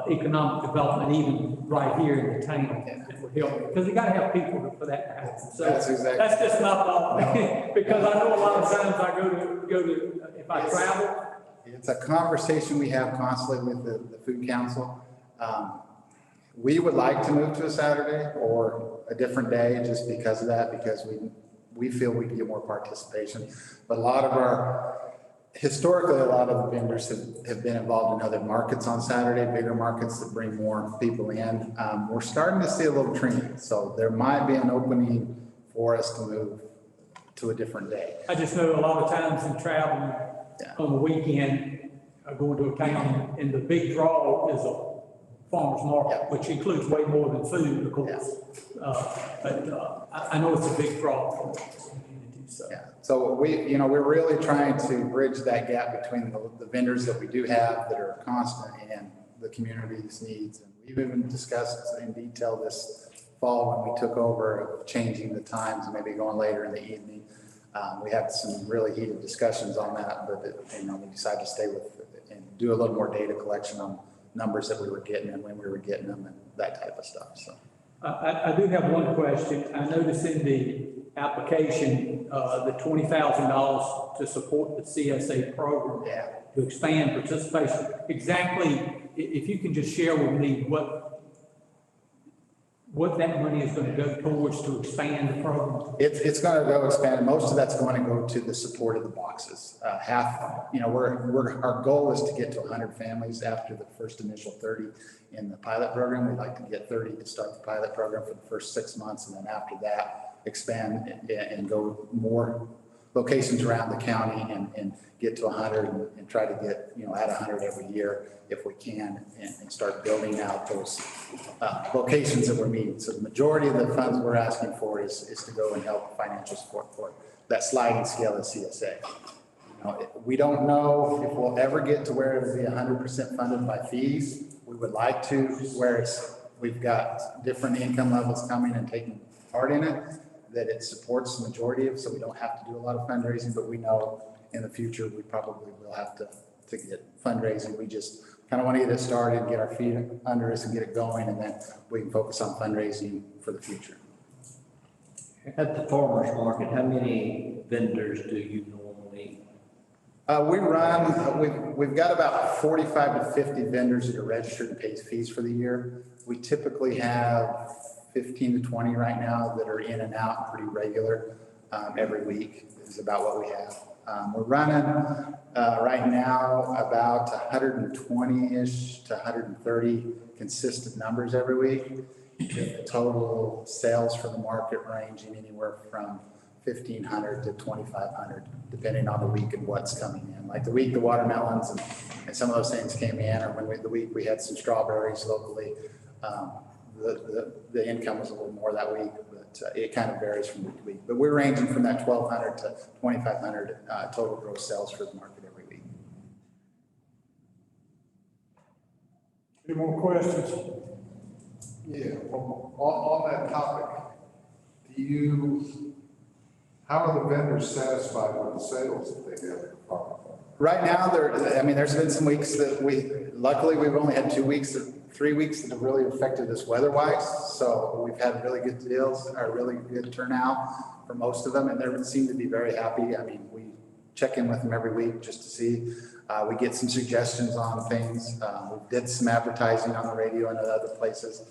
economic development even right here in the town that would help, because you got to have people for that to happen. So That's exactly. that's just my thought, because I know a lot of times I go to if I travel. It's a conversation we have constantly with the Food Council. We would like to move to a Saturday or a different day just because of that, because we feel we can get more participation. But historically, a lot of the vendors have been involved in other markets on Saturday, bigger markets that bring more people in. We're starting to see a little trend, so there might be an opening for us to move to a different day. I just know a lot of times in traveling on the weekend, going to a town, and the big draw is a farmer's market, which includes way more than food, of course. But I know it's a big draw for the community. So. Yeah. So we're really trying to bridge that gap between the vendors that we do have that are constant and the community's needs. And we've even discussed in detail this fall when we took over, changing the times and maybe going later in the evening. We had some really heated discussions on that, but we decided to stay with it and do a little more data collection on numbers that we were getting and when we were getting them and that type of stuff. So I do have one question. I noticed in the application, the $20,000 to support the CSA program to expand participation. Exactly, if you can just share with me what that money is going to go towards to expand the program. It's going to go expand. Most of that's going to go to the support of the boxes. Our goal is to get to 100 families after the first initial 30 in the pilot program. We'd like to get 30 to start the pilot program for the first 6 months, and then after that, expand and go more locations around the county and get to 100 and try to get, at 100 every year if we can, and start building out those locations that we're needing. So the majority of the funds we're asking for is to go and help financial support for that sliding scale of CSA. We don't know if we'll ever get to where it'll be 100% funded by fees. We would like to, where we've got different income levels coming and taking part in it, that it supports the majority of, so we don't have to do a lot of fundraising, but we know in the future we probably will have to to get fundraising. We just kind of want to get it started, get our feet under us and get it going, and then we can focus on fundraising for the future. At the farmer's market, how many vendors do you normally? We've got about 45 to 50 vendors that are registered and pay fees for the year. We typically have 15 to 20 right now that are in and out pretty regular. Every week is about what we have. We're running right now about 120-ish to 130 consistent numbers every week. The total sales for the market ranging anywhere from 1,500 to 2,500, depending on the week and what's coming in. Like the week the watermelons and some of those things came in, or the week we had some strawberries locally, the income was a little more that week, but it kind of varies from week to week. But we're ranging from that 1,200 to 2,500 total gross sales for the market every week. Any more questions? Yeah, on that topic, how are the vendors satisfied with the sales that they get? Right now, there's been some weeks that luckily we've only had 3 weeks that have really affected us weather-wise. So we've had really good deals, a really good turnout for most of them, and they seem to be very happy. I mean, we check in with them every week just to see. We get some suggestions on things. We did some advertising on the radio and at other places.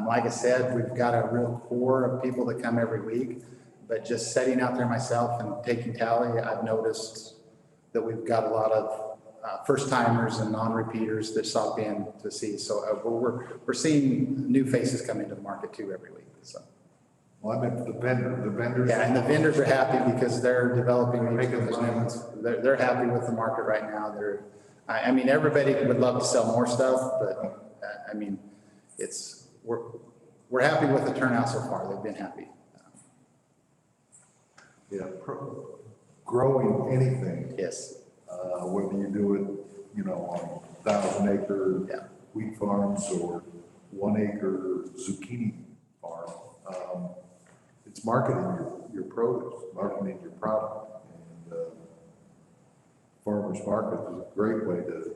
Like I said, we've got a real core of people that come every week, but just sitting out there myself and taking tally, I've noticed that we've got a lot of first timers and non-repeaters that stop in to see. So we're seeing new faces come into the market too every week. So. Well, I meant the vendors. Yeah, and the vendors are happy because they're developing. They're They're happy with the market right now. I mean, everybody would love to sell more stuff, but I mean, we're happy with the turnout so far. They've been happy. Yeah, growing anything. Yes. Whether you do it, on 1,000-acre wheat farms or 1-acre zucchini farm, it's marketing your produce, marketing your product, and farmers market is a great way to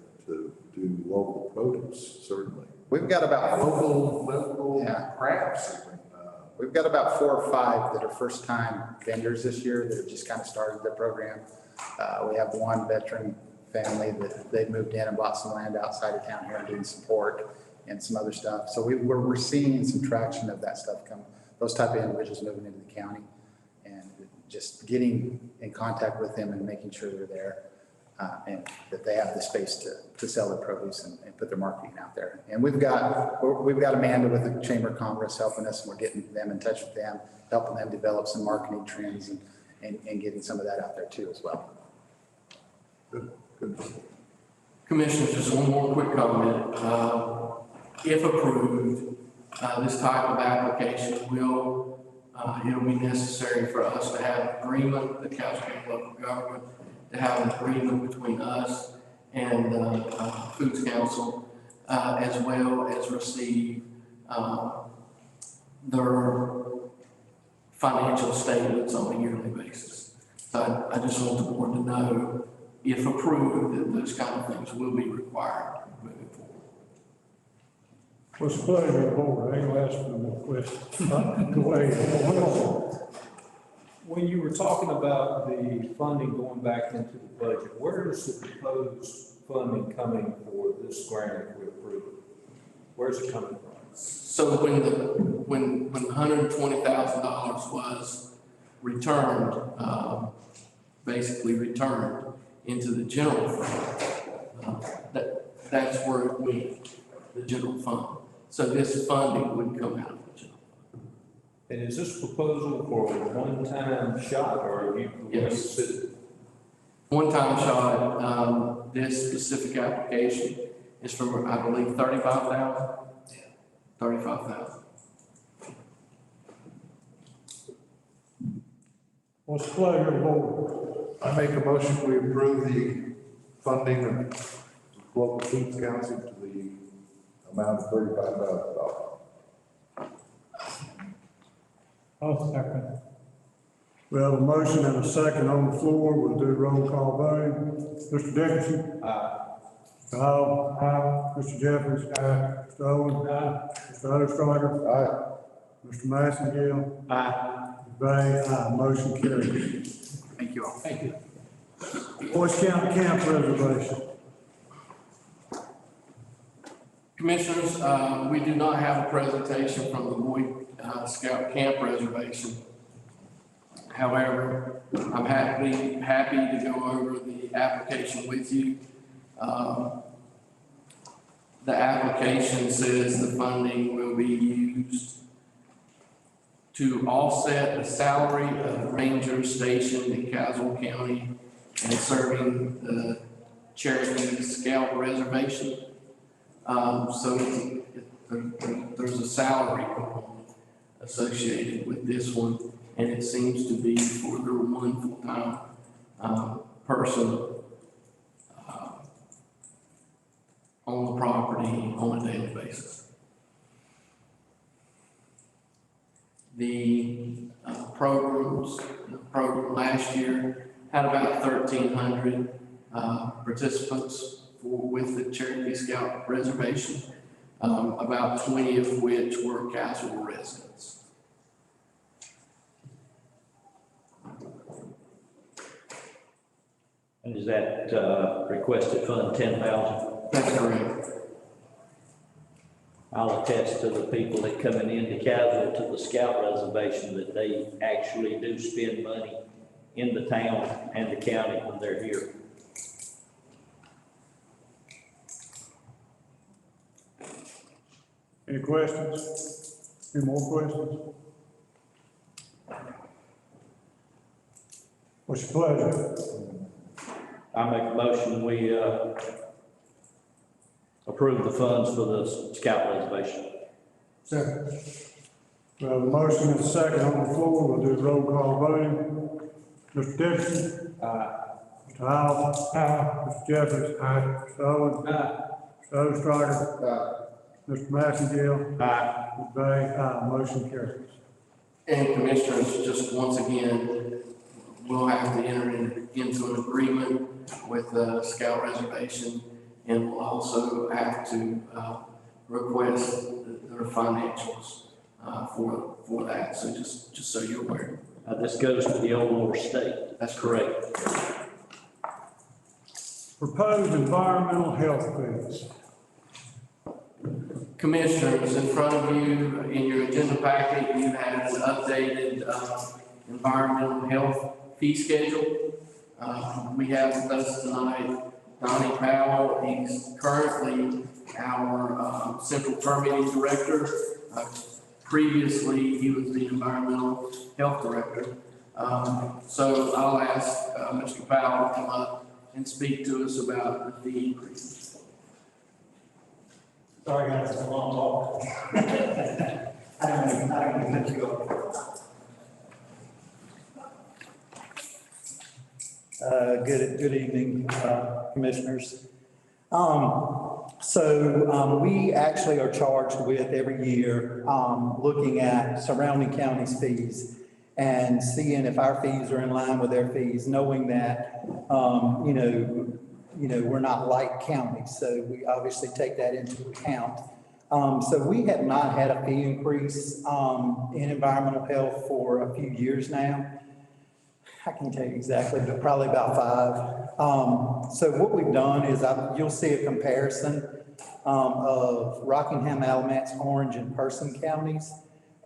do local produce. Certainly, We've got about local crafts. We've got about 4 or 5 that are first-time vendors this year that have just kind of started their program. We have one veteran family that they moved in and bought some land outside of town here and doing some pork and some other stuff. So we're seeing some traction of that stuff come, those type of individuals moving into the county, and just getting in contact with them and making sure they're there and that they have the space to sell their produce and put their marketing out there. And we've got Amanda with the Chamber of Commerce helping us, and we're getting them in touch with them, helping them develop some marketing trends and getting some of that out there too as well. Good. Commissioners, just one more quick comment. If approved, this type of application it'll be necessary for us to have an agreement, the Castle County local government, to have an agreement between us and Foods Council, as well as receive their financial statements on a yearly basis. So I just want the board to know, if approved, that those kind of things will be required moving forward. What's the pleasure of the board? I ain't gonna ask for no more questions. Go ahead. When you were talking about the funding going back into the budget, where is the proposed funding coming for this grant if we approve it? Where's it coming from? So when $120,000 was returned, basically returned into the general fund, that's where it went, the general fund. So this funding would come out of the general fund. And is this proposal for a one-time shot, or are you? Yes. One-time shot. This specific application is for, I believe, $35,000. $35,000. What's the pleasure of the board? I make a motion, we approve the funding of local Foods Council to the amount of $35,000. I'll second. We have a motion and a second on the floor. We'll do roll call voting. Mr. Dickinson? Aye. Mr. Howell? Aye. Mr. Jeffries? Aye. Mr. Owen? Aye. Mr. Ostrander? Aye. Mr. Massengill? Aye. Mr. Bay? Aye. Motion carries. Thank you all. Thank you. Boys County Camp Reservation. Commissioners, we do not have a presentation from the Boy Scout Camp Reservation. However, I'm happy to go over the application with you. The application says the funding will be used to offset the salary of rangers stationed in Caswell County and serving the Cherokee Scout Reservation. So there's a salary component associated with this one, and it seems to be for their one full-time person on the property on a daily basis. The program last year had about 1,300 participants with the Cherokee Scout Reservation, about 20 of which were Caswell residents. And is that requested fund 10,000? That's correct. I'll attest to the people that coming into Caswell to the Scout Reservation that they actually do spend money in the town and the county when they're here. Any questions? Any more questions? What's your pleasure? I make a motion, we approve the funds for the Scout Reservation. Second. We have a motion and a second on the floor. We'll do roll call voting. Mr. Dixon? Aye. Mr. Howell? Aye. Mr. Jeffries? Aye. Mr. Owen? Aye. Mr. Ostrander? Aye. Mr. Massengill? Aye. Mr. Bay? Aye. Motion carries. And Commissioners, just once again, we'll have to enter into an agreement with the Scout Reservation, and we'll also have to request their financials for that. So just so you're aware. This goes to the Old North State. That's correct. Proposed environmental health fees. Commissioners, in front of you, in your agenda packet, you have an updated environmental health fee schedule. We have with us tonight Donnie Powell. He's currently our Central Permitting Director. Previously, he was the Environmental Health Director. So I'll ask Mr. Powell to come up and speak to us about the fee increase. Sorry guys, it's a long talk. I don't know how to go. Good evening, commissioners. We actually are charged with every year looking at surrounding counties' fees and seeing if our fees are in line with their fees, knowing that we're not like counties, so we obviously take that into account. So we have not had a fee increase in environmental health for a few years now. I can't tell you exactly, but probably about 5. So what we've done is you'll see a comparison of Rockingham, Alamance, Orange, and Person counties.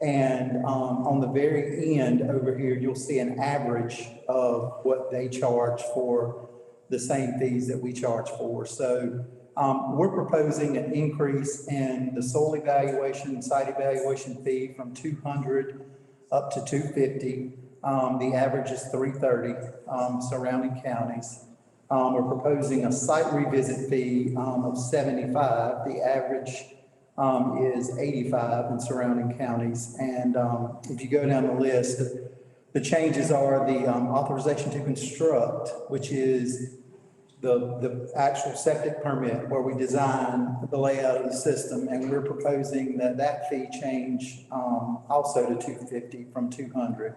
And on the very end over here, you'll see an average of what they charge for the same fees that we charge for. So we're proposing an increase in the soil evaluation and site evaluation fee from $200 up to $250. The average is $330 surrounding counties. We're proposing a site revisit fee of $75. The average is $85 in surrounding counties. And if you go down the list, the changes are the authorization to construct, which is the actual septic permit where we design the layout of the system. And we're proposing that fee change also to $250 from $200.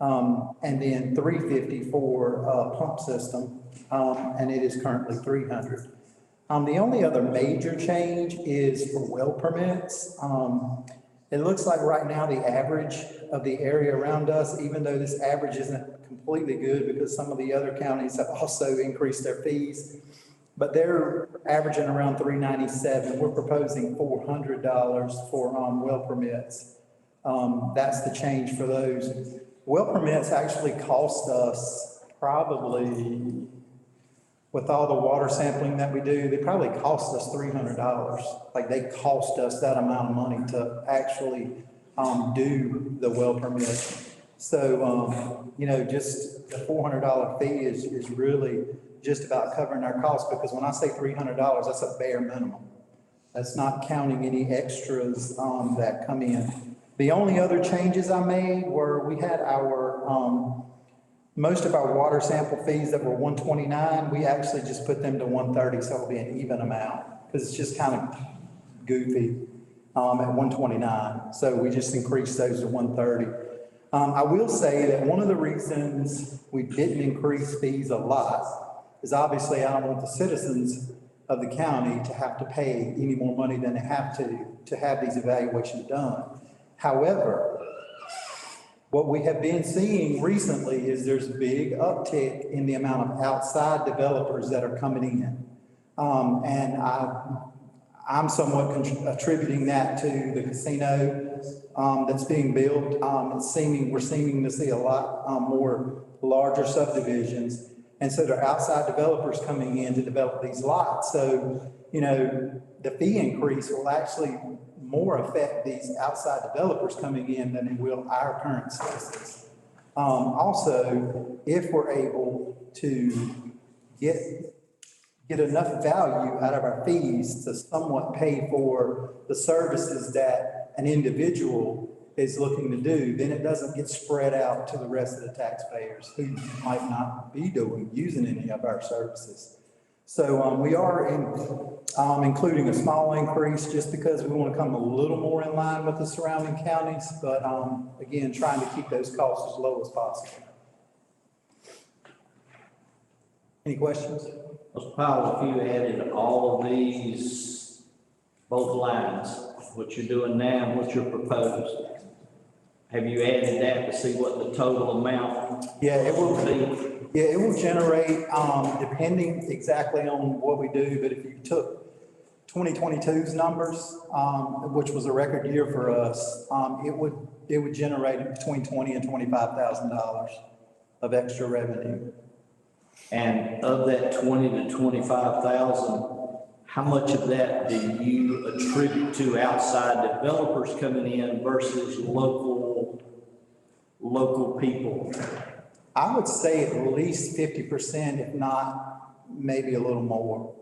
and then $350 for a pump system, and it is currently $300. The only other major change is for well permits. It looks like right now the average of the area around us, even though this average isn't completely good because some of the other counties have also increased their fees, but they're averaging around $397. We're proposing $400 for well permits. That's the change for those. Well permits actually cost us probably, with all the water sampling that we do, they probably cost us $300. Like, they cost us that amount of money to actually do the well permit. So, you know, just the $400 fee is really just about covering our costs, because when I say $300, that's a bare minimum. That's not counting any extras that come in. The only other changes I made were we had our, most of our water sample fees that were $129, we actually just put them to $130, so it'll be an even amount, because it's just kind of goofy at $129. So we just increased those to $130. I will say that one of the reasons we didn't increase fees a lot is obviously I don't want the citizens of the county to have to pay any more money than they have to have these evaluations done. However, what we have been seeing recently is there's a big uptick in the amount of outside developers that are coming in. And I'm somewhat attributing that to the casino that's being built. We're seeming to see a lot more larger subdivisions. And so there are outside developers coming in to develop these lots. So, you know, the fee increase will actually more affect these outside developers coming in than it will our current citizens. Also, if we're able to get enough value out of our fees to somewhat pay for the services that an individual is looking to do, then it doesn't get spread out to the rest of the taxpayers who might not be using any of our services. So we are including a small increase just because we want to come a little more in line with the surrounding counties, but again, trying to keep those costs as low as possible. Any questions? Mr. Powell, if you added all of these, both lines, what you're doing now and what you're proposed, have you added that to see what the total amount? Yeah, it will be? Yeah, it will generate, depending exactly on what we do, but if you took 2022's numbers, which was a record year for us, it would generate between $20,000 and $25,000 of extra revenue. And of that 20 to 25,000, how much of that do you attribute to outside developers coming in versus local people? I would say at least 50%, if not maybe a little more,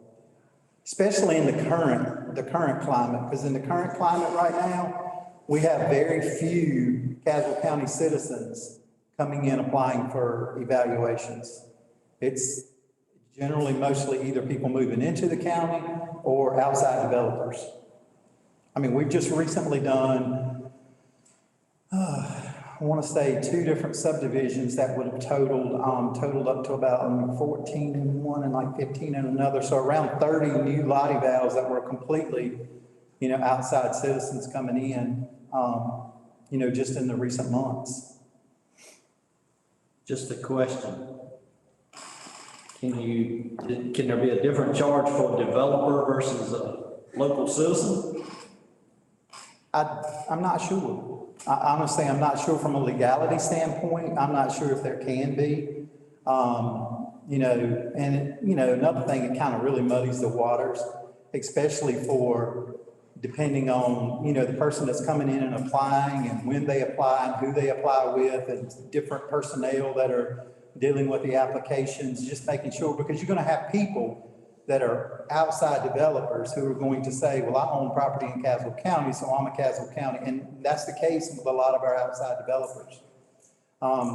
especially in the current climate, because in the current climate right now, we have very few Caswell County citizens coming in applying for evaluations. It's generally mostly either people moving into the county or outside developers. I mean, we've just recently done, I want to say 2 different subdivisions that would have totaled up to about 14 in one and like 15 in another. So around 30 new lot evals that were completely, you know, outside citizens coming in, you know, just in the recent months. Just a question. Can there be a different charge for a developer versus a local citizen? I'm not sure. Honestly, I'm not sure from a legality standpoint. I'm not sure if there can be. You know, and you know, another thing, it kind of really muddies the waters, especially for depending on, you know, the person that's coming in and applying and when they apply and who they apply with and different personnel that are dealing with the applications, just making sure, because you're going to have people that are outside developers who are going to say, well, I own property in Caswell County, so I'm a Caswell County. And that's the case with a lot of our outside developers.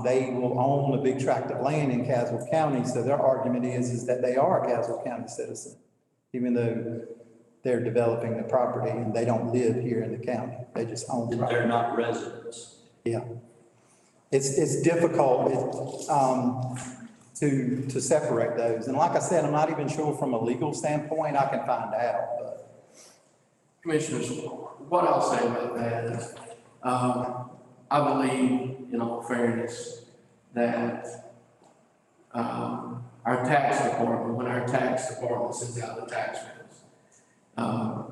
They will own a big tract of land in Caswell County, so their argument is that they are a Caswell County citizen, even though they're developing the property and they don't live here in the county. They just own property. They're not residents. Yeah. it's difficult, to separate those. And like I said, I'm not even sure from a legal standpoint, I can find out, but. Commissioners, what I'll say about that is, I believe, in all fairness, that our tax department, when our tax department sends out the tax bills,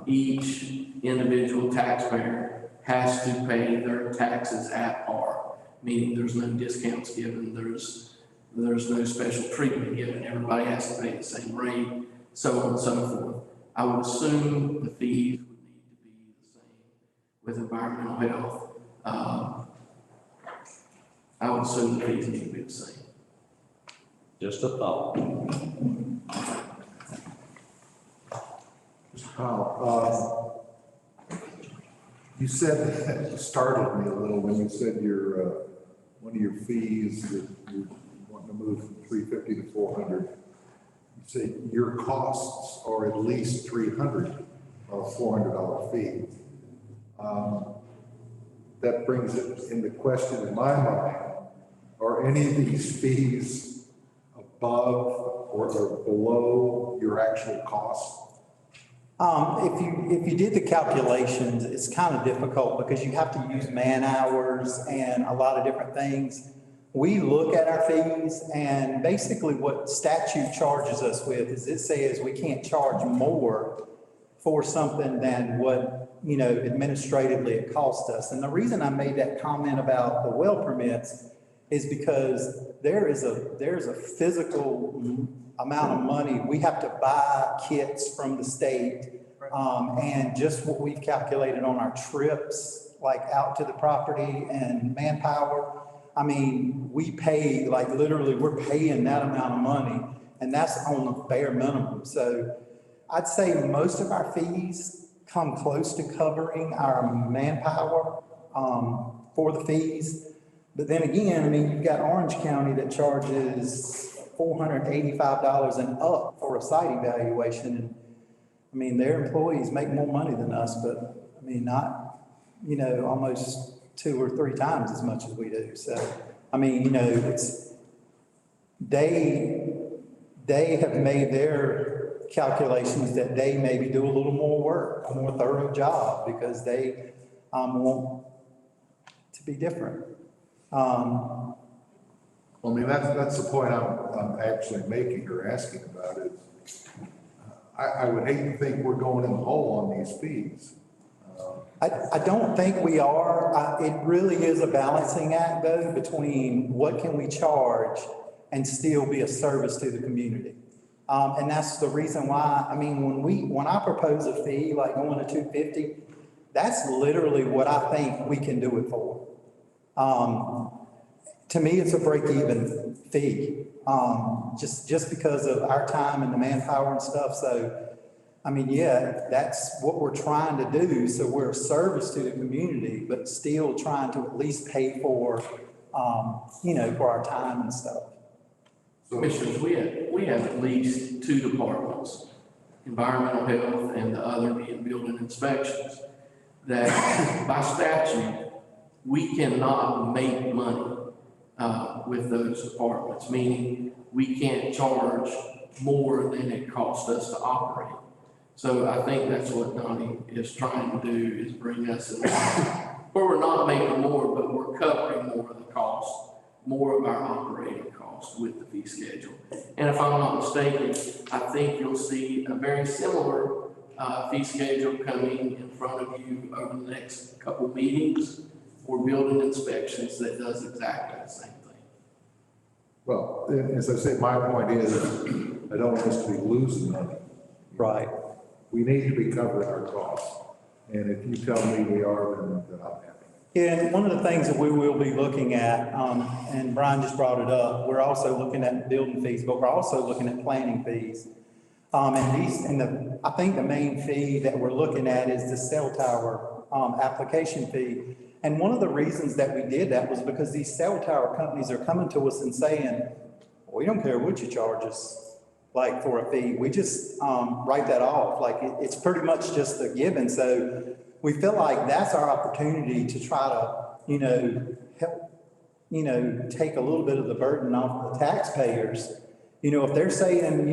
each individual taxpayer has to pay their taxes at par, meaning there's no discounts given, there's no special treatment given, everybody has to pay the same rate, so on and so forth. I would assume the fees would need to be the same with environmental health. I would assume the fees need to be the same. Just a thought. Mr. Powell, you said, it startled me a little when you said your, one of your fees, you're wanting to move from 350 to 400. You say your costs are at least 300 of a $400 fee. That brings it into question in my mind. Are any of these fees above or below your actual cost? If you did the calculations, it's kind of difficult because you have to use man hours and a lot of different things. We look at our fees, and basically what statute charges us with is it says we can't charge more for something than what, you know, administratively it costs us. And the reason I made that comment about the well permits is because there's a physical amount of money. We have to buy kits from the state, and just what we've calculated on our trips, like out to the property and manpower. I mean, we pay, like literally we're paying that amount of money, and that's on the bare minimum. So I'd say most of our fees come close to covering our manpower for the fees. But then again, I mean, you've got Orange County that charges $485 and up for a site evaluation. And I mean, their employees make more money than us, but I mean, not, you know, almost 2 or 3 times as much as we do. So, I mean, you know, they have made their calculations that they maybe do a little more work, a more thorough job, because they want to be different. Well, I mean, that's the point I'm actually making or asking about it. I would hate to think we're going in the hole on these fees. I don't think we are. It really is a balancing act, though, between what can we charge and still be a service to the community. And that's the reason why, I mean, when I propose a fee, like going to 250, that's literally what I think we can do it for. To me, it's a break-even fee, just because of our time and the manpower and stuff. So, I mean, yeah, that's what we're trying to do. So we're a service to the community, but still trying to at least pay for, you know, for our time and stuff. Commissioners, we have at least 2 departments, environmental health and the other being building inspections, that by statute, we cannot make money with those departments, meaning we can't charge more than it costs us to operate. So I think that's what Donnie is trying to do, is bring us in where we're not making more, but we're covering more of the cost, more of our operating costs with the fee schedule. And if I'm not mistaken, I think you'll see a very similar fee schedule coming in front of you over the next couple meetings for building inspections that does exactly the same thing. Well, as I say, my point is, I don't want us to be losing money. Right. We need to be covering our costs. And if you tell me we are, then I'm happy. Yeah, and one of the things that we will be looking at, and Brian just brought it up, we're also looking at building fees, but we're also looking at planning fees. I think the main fee that we're looking at is the cell tower application fee. And one of the reasons that we did that was because these cell tower companies are coming to us and saying, we don't care what you charge us, like for a fee. We just write that off. Like it's pretty much just a given. So we feel like that's our opportunity to try to, help, take a little bit of the burden off the taxpayers. If they're saying,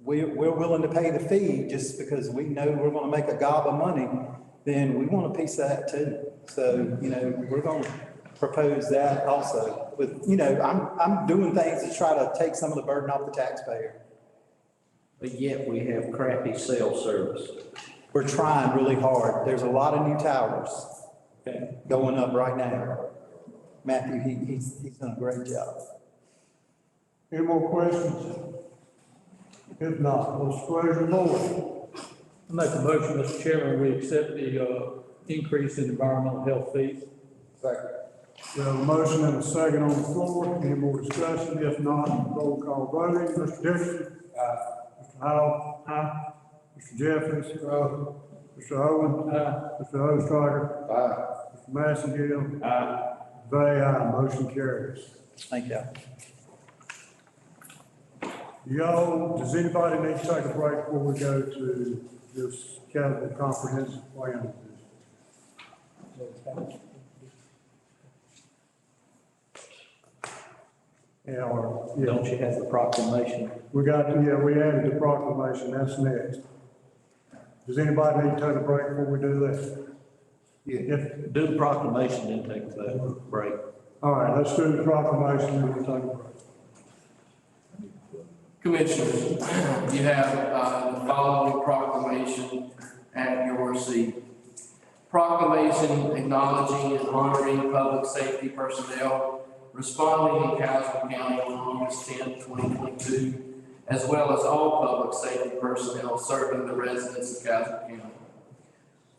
we're willing to pay the fee just because we know we're gonna make a gob of money, then we want a piece of that too. So, we're gonna propose that also. With, I'm doing things to try to take some of the burden off the taxpayer. But yet we have crappy cell service. We're trying really hard. There's a lot of new towers Okay. going up right now. Matthew, he's done a great job. Any more questions? If not, what's the pleasure of the board? I make a motion, Mr. Chairman, we accept the increase in environmental health fees. Second. We have a motion and a second on the floor. Any more discussion? If not, roll call voting. Mr. Dixon? Mr. Howell? Aye. Mr. Jeffries? Mr. Owen? Mr. Ostrogger? Mr. Massengill? Very aye. Motion carries. Thank you. Y'all, does anybody need to take a break before we go to this capital comprehensive plan? Yeah, Don't you have the proclamation? we added the proclamation, that's next. Does anybody need to take a break before we do that? If, Do the proclamation, then take the break. all right, let's do the proclamation, and we'll take a break. Commissioners, you have the following proclamation at your seat. Proclamation acknowledging and honoring public safety personnel responding in Caswell County on August 10, 2022, as well as all public safety personnel serving the residents of Caswell County.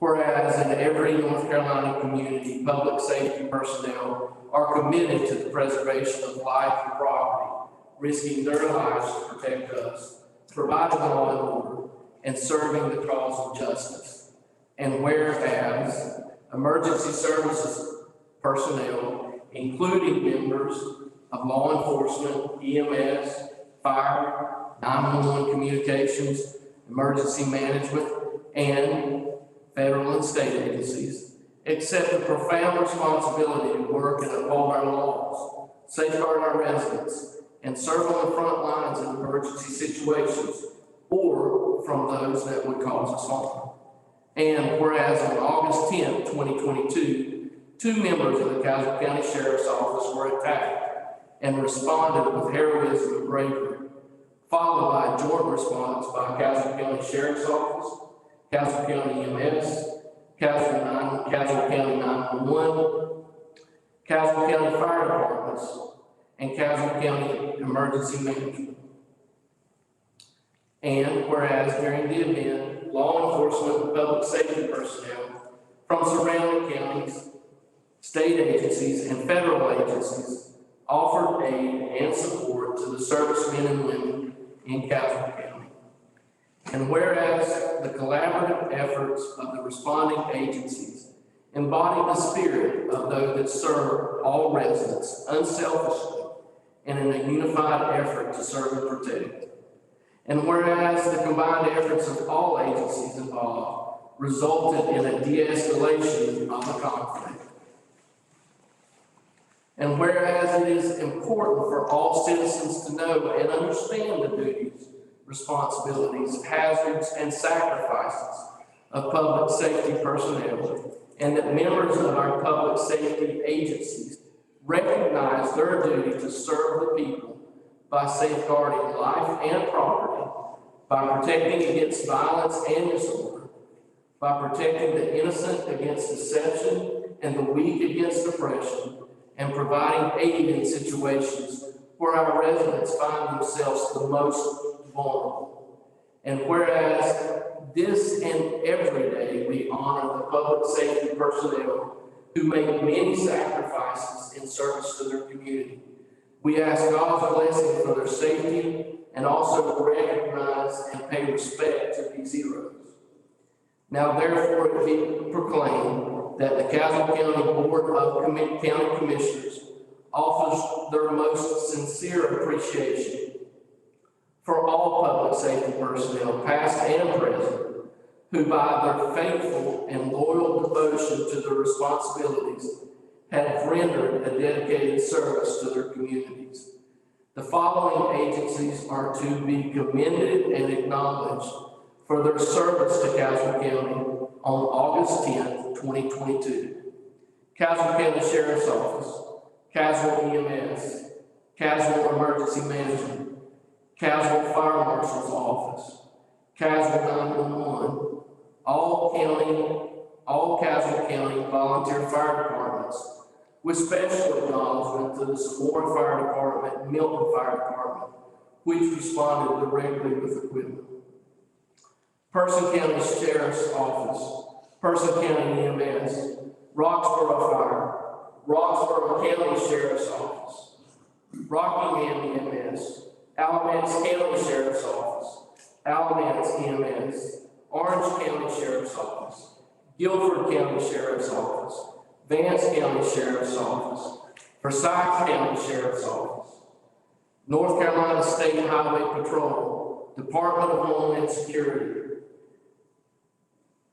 Whereas in every North Carolina community, public safety personnel are committed to the preservation of life and property, risking their lives to protect us, providing law and order, and serving the cause of justice. And whereas emergency services personnel, including members of law enforcement, EMS, fire, 911 communications, emergency management, and federal and state agencies, accept the profound responsibility to work and uphold our laws, safeguard our residents, and serve on the front lines in emergency situations or from those that would cause us harm. And whereas on August 10, 2022, 2 members of the Caswell County Sheriff's Office were attacked and responded with heroism and bravery, followed by a joint response by Caswell County Sheriff's Office, Caswell County EMS, Caswell County 911, Caswell County Fire Departments, and Caswell County Emergency Management. And whereas during the event, law enforcement and public safety personnel from surrounding counties, state agencies, and federal agencies offered aid and support to the servicemen and women in Caswell County. And whereas the collaborative efforts of the responding agencies embody the spirit of those that serve all residents unselfishly and in a unified effort to serve and protect. And whereas the combined efforts of all agencies involved resulted in a de-escalation of the conflict. And whereas it is important for all citizens to know and understand the duties, responsibilities, hazards, and sacrifices of public safety personnel, and that members of our public safety agencies recognize their duty to serve the people by safeguarding life and property, by protecting against violence and disorder, by protecting the innocent against deception and the weak against oppression, and providing aid in situations where our residents find themselves the most vulnerable. And whereas this and every day we honor the public safety personnel who make many sacrifices in service to their community, we ask God's blessing for their safety and also recognize and pay respect to these heroes. Now therefore it be proclaimed that the Caswell County Board of County Commissioners offers their most sincere appreciation for all public safety personnel, past and present, who by their faithful and loyal devotion to their responsibilities have rendered a dedicated service to their communities. The following agencies are to be commended and acknowledged for their service to Caswell County on August 10th, 2022. Caswell County Sheriff's Office, Caswell EMS, Caswell Emergency Management, Caswell Fire Marshal's Office, Caswell 911, all Caswell County volunteer fire departments, with special acknowledgement to the Samora Fire Department and Milton Fire Department, which responded directly with equipment. Person County Sheriff's Office, Person County EMS, Roxborough Fire, Roxborough County Sheriff's Office, Rockingham EMS, Alamance County Sheriff's Office, Alamance EMS, Orange County Sheriff's Office, Guilford County Sheriff's Office, Vance County Sheriff's Office, Forsyth County Sheriff's Office, North Carolina State Highway Patrol, Department of Homeland Security,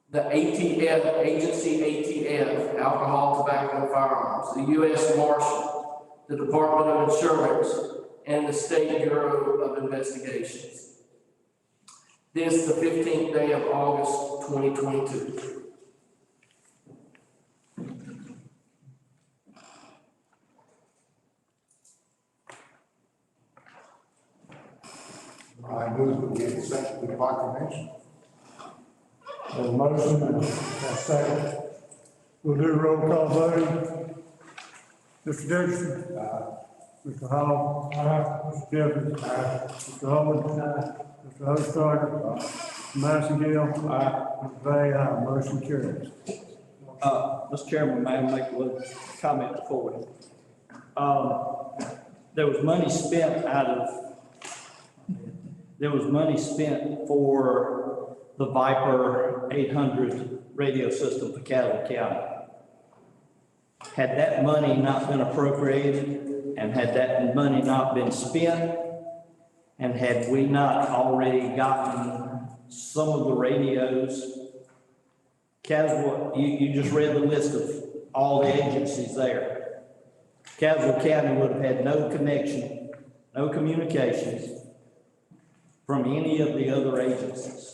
the ATF, Agency ATF, Alcohol, Tobacco, and Firearms, the U.S. Marshal, the Department of Insurance, and the State Bureau of Investigations. This, the 15th day of August, 2022. I move that we accept the proclamation. A motion and a second. We'll do roll call voting. Mr. Dixon? Mr. Hall? Mr. Jeffries? Mr. Howard? Mr. Hochstarter? Mr. Massengale? Mr. Bay, aye. Motion carries. Mr. Chairman, may I make one comment before we? There was money spent for the Viper 800 radio system for Caswell County. Had that money not been appropriated, and had that money not been spent, and had we not already gotten some of the radios, Caswell, you just read the list of all the agencies there. Caswell County would have had no connection, no communications from any of the other agencies.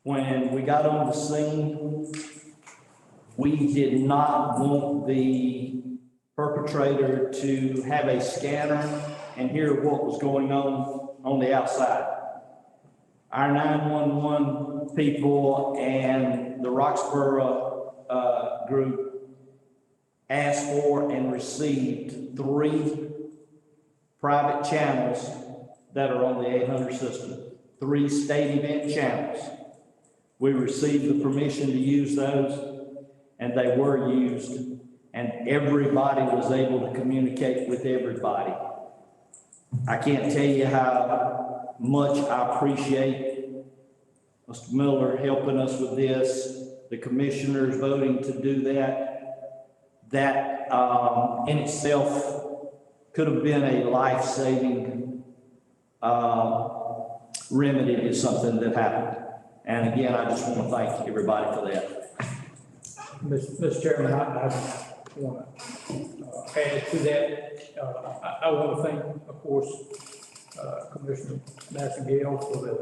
When we got on the scene, we did not want the perpetrator to have a scanner and hear what was going on the outside. Our 911 people and the Roxborough group asked for and received 3 private channels that are on the 800 system, 3 state event channels. We received the permission to use those, and they were used, and everybody was able to communicate with everybody. I can't tell you how much I appreciate Mr. Miller helping us with this, the commissioners voting to do that. That in itself could have been a life-saving remedy to something that happened. And again, I just want to thank everybody for that. Mr. Chairman, I want to add to that. I want to thank, of course, Commissioner Massengale for the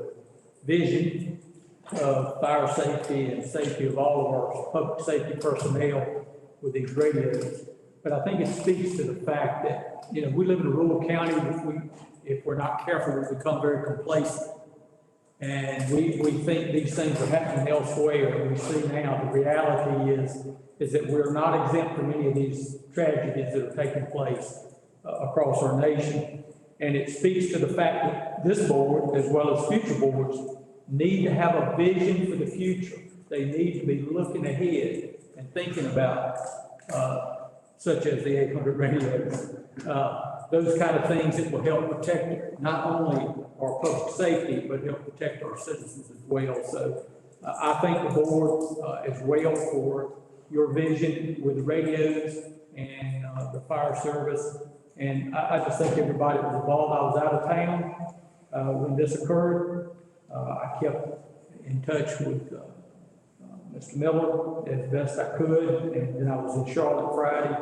vision of fire safety and safety of all of our public safety personnel with these radios. But I think it speaks to the fact that, you know, we live in a rural county. If we're not careful, we become very complacent. And we think these things are happening elsewhere. And we see now the reality is that we're not exempt from any of these tragedies that are taking place across our nation. And it speaks to the fact that this board, as well as future boards, need to have a vision for the future. They need to be looking ahead and thinking about such as the 800 radios. Those kind of things that will help protect not only our public safety, but help protect our citizens as well. So I thank the board as well for your vision with the radios and the fire service. And I just thank everybody that was involved. I was out of town when this occurred. I kept in touch with Mr. Miller as best I could, and then I was in Charlotte Friday.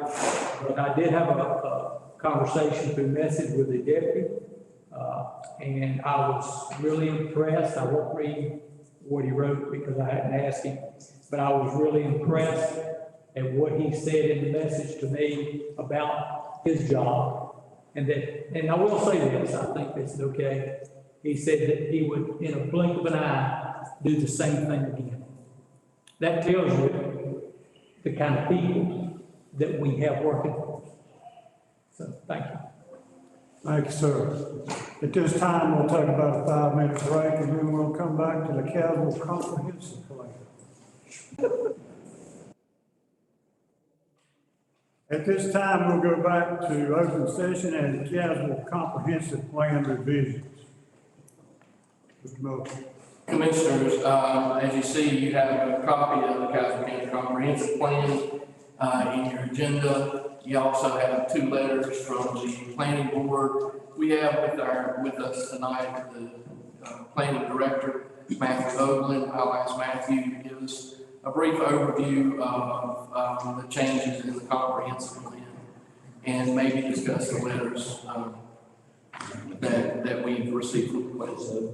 But I did have a conversation through message with the deputy, and I was really impressed. I won't read what he wrote because I hadn't asked him, but I was really impressed at what he said in the message to me about his job. And I will say this, I think this is okay. He said that he would, in a blink of an eye, do the same thing again. That tells you the kind of people that we have working for us. So, thank you. Thank you, sir. At this time, we'll take about a 5-minute break, and then we'll come back to the Caswell Comprehensive Plan. At this time, we'll go back to open session and the Caswell Comprehensive Plan revisions. Mr. Miller. Commissioners, as you see, you have a copy of the Caswell County Comprehensive Plan in your agenda. You also have 2 letters from the planning board. We have with us tonight the planning director, Matthew Oakland. I'll ask Matthew to give us a brief overview of the changes in the comprehensive plan and maybe discuss the letters that we've received from the planning.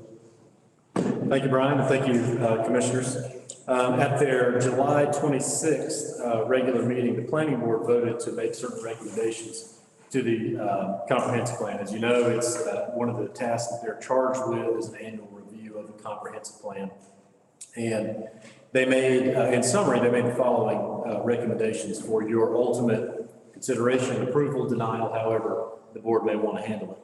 Thank you, Brian, and thank you, commissioners. At their July 26th regular meeting, the planning board voted to make certain recommendations to the comprehensive plan. As you know, it's one of the tasks that they're charged with is an annual review of the comprehensive plan. And they made, in summary, they made the following recommendations for your ultimate consideration, approval, denial, however the board may want to handle it.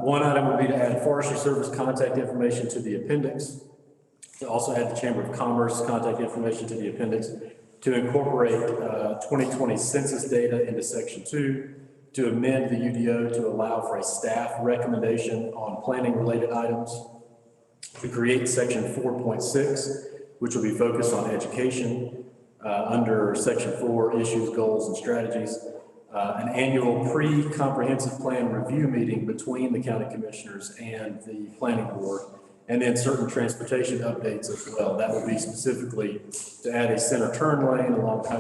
One item would be to add Forestry Service contact information to the appendix, to also add the Chamber of Commerce contact information to the appendix, to incorporate 2020 census data into Section 2, to amend the UDO to allow for a staff recommendation on planning-related items, to create Section 4.6, which will be focused on education, under Section 4, issues, goals, and strategies, an annual pre-comprehensive plan review meeting between the county commissioners and the planning board, and then certain transportation updates as well. That would be specifically to add a center turn lane along the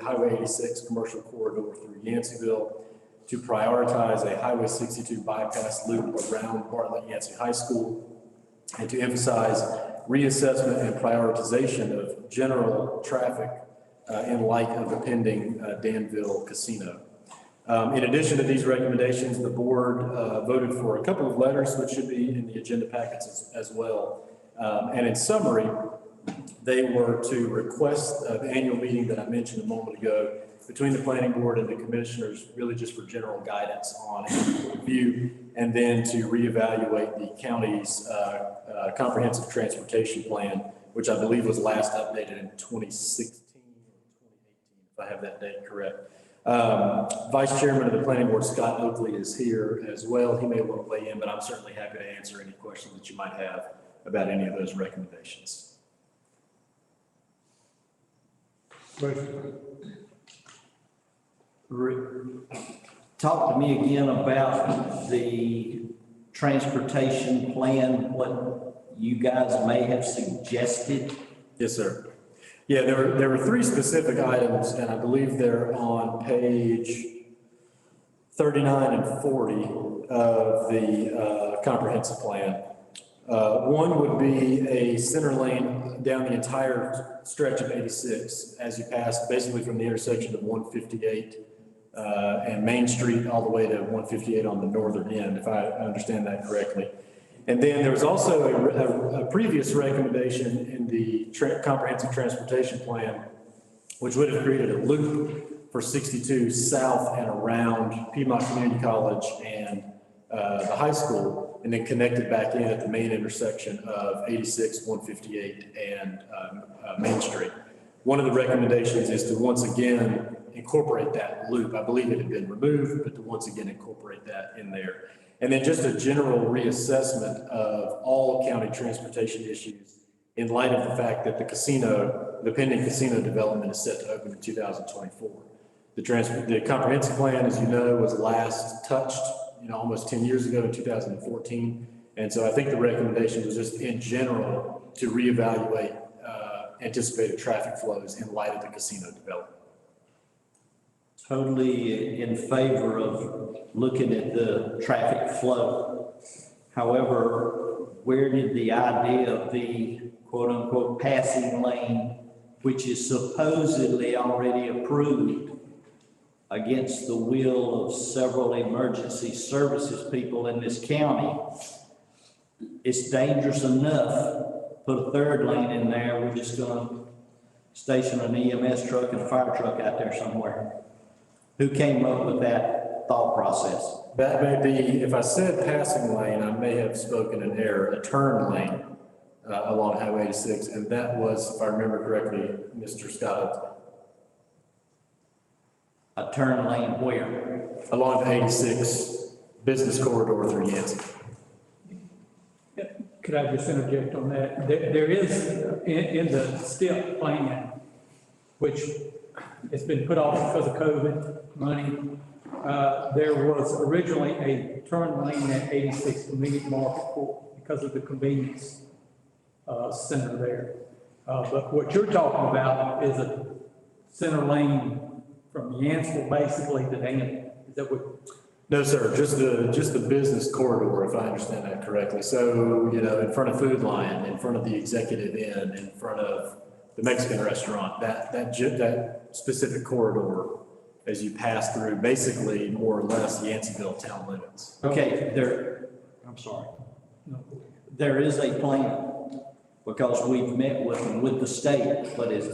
Highway 86 commercial corridor through Yanceyville, to prioritize a Highway 62 bypass loop around Bartlett Yancey High School, and to emphasize reassessment and prioritization of general traffic in light of the pending Danville Casino. In addition to these recommendations, the board voted for a couple of letters, which should be in the agenda packets as well. And in summary, they were to request the annual meeting that I mentioned a moment ago between the planning board and the commissioners, really just for general guidance on review, and then to reevaluate the county's comprehensive transportation plan, which I believe was last updated in 2016 or 2018, if I have that date correct. Vice Chairman of the Planning Board, Scott Oakley, is here as well. He may want to weigh in, but I'm certainly happy to answer any questions that you might have about any of those recommendations. Talk to me again about the transportation plan, what you guys may have suggested. Yes, sir. Yeah, there were 3 specific items, and I believe they're on page 39 and 40 of the comprehensive plan. One would be a center lane down the entire stretch of 86 as you pass basically from the intersection of 158 and Main Street all the way to 158 on the northern end, if I understand that correctly. And then there was also a previous recommendation in the comprehensive transportation plan, which would have created a loop for 62 south and around Piedmont Community College and the high school, and then connected back in at the main intersection of 86, 158, and Main Street. One of the recommendations is to once again incorporate that loop. I believe it had been removed, but to once again incorporate that in there. And then just a general reassessment of all county transportation issues in light of the fact that the pending casino development is set to open in 2024. The comprehensive plan, as you know, was last touched, almost 10 years ago in 2014. And so I think the recommendation was just in general to reevaluate anticipated traffic flows in light of the casino development. Totally in favor of looking at the traffic flow. However, where did the idea of the quote-unquote passing lane, which is supposedly already approved against the will of several emergency services people in this county, it's dangerous enough, put a third lane in there, we're just gonna station an EMS truck and a fire truck out there somewhere. Who came up with that thought process? That may be, if I said passing lane, I may have spoken in error, a turn lane along Highway 86, and that was, if I remember correctly, Mr. Scott, A turn lane where? along the 86 business corridor through Yancey. Could I just interject on that? There is, in the STIP plan, which it's been put off because of COVID money, there was originally a turn lane at 86 Convenient Market because of the convenience center there. But what you're talking about is a center lane from Yanceville basically to Danville. Is that what? No, sir, just the business corridor, if I understand that correctly. So, you know, in front of Food Lion, in front of the Executive Inn, in front of the Mexican restaurant, that specific corridor as you pass through, basically more or less Yanceyville town limits. Okay, I'm sorry. There is a plan because we've met with the state, but as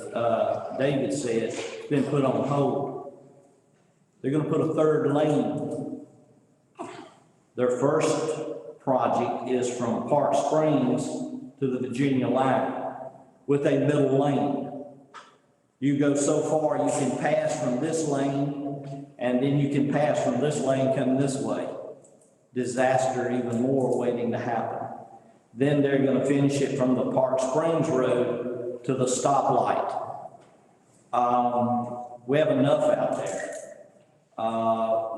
David said, it's been put on hold. They're gonna put a third lane. Their first project is from Park Springs to the Virginia line with a middle lane. You go so far, you can pass from this lane, and then you can pass from this lane coming this way. Disaster even more waiting to happen. Then they're gonna finish it from the Park Springs Road to the stoplight. We have enough out there.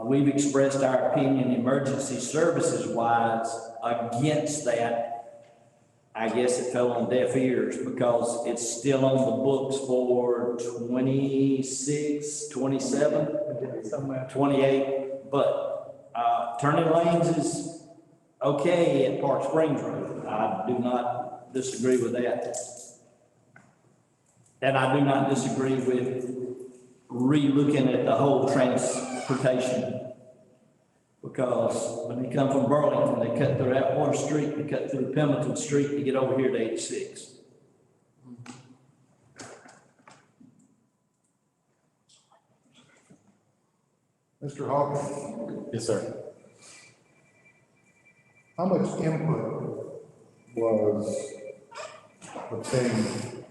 We've expressed our opinion emergency services wise against that. I guess it fell on deaf ears because it's still on the books for 26, 27, 28. But turning lanes is okay at Park Springs Road. I do not disagree with that. And I do not disagree with re-looking at the whole transportation. Because when they come from Burlington, they cut through Atwater Street, they cut through Pendleton Street to get over here to 86. Mr. Hawkins, Yes, sir. how much input was obtained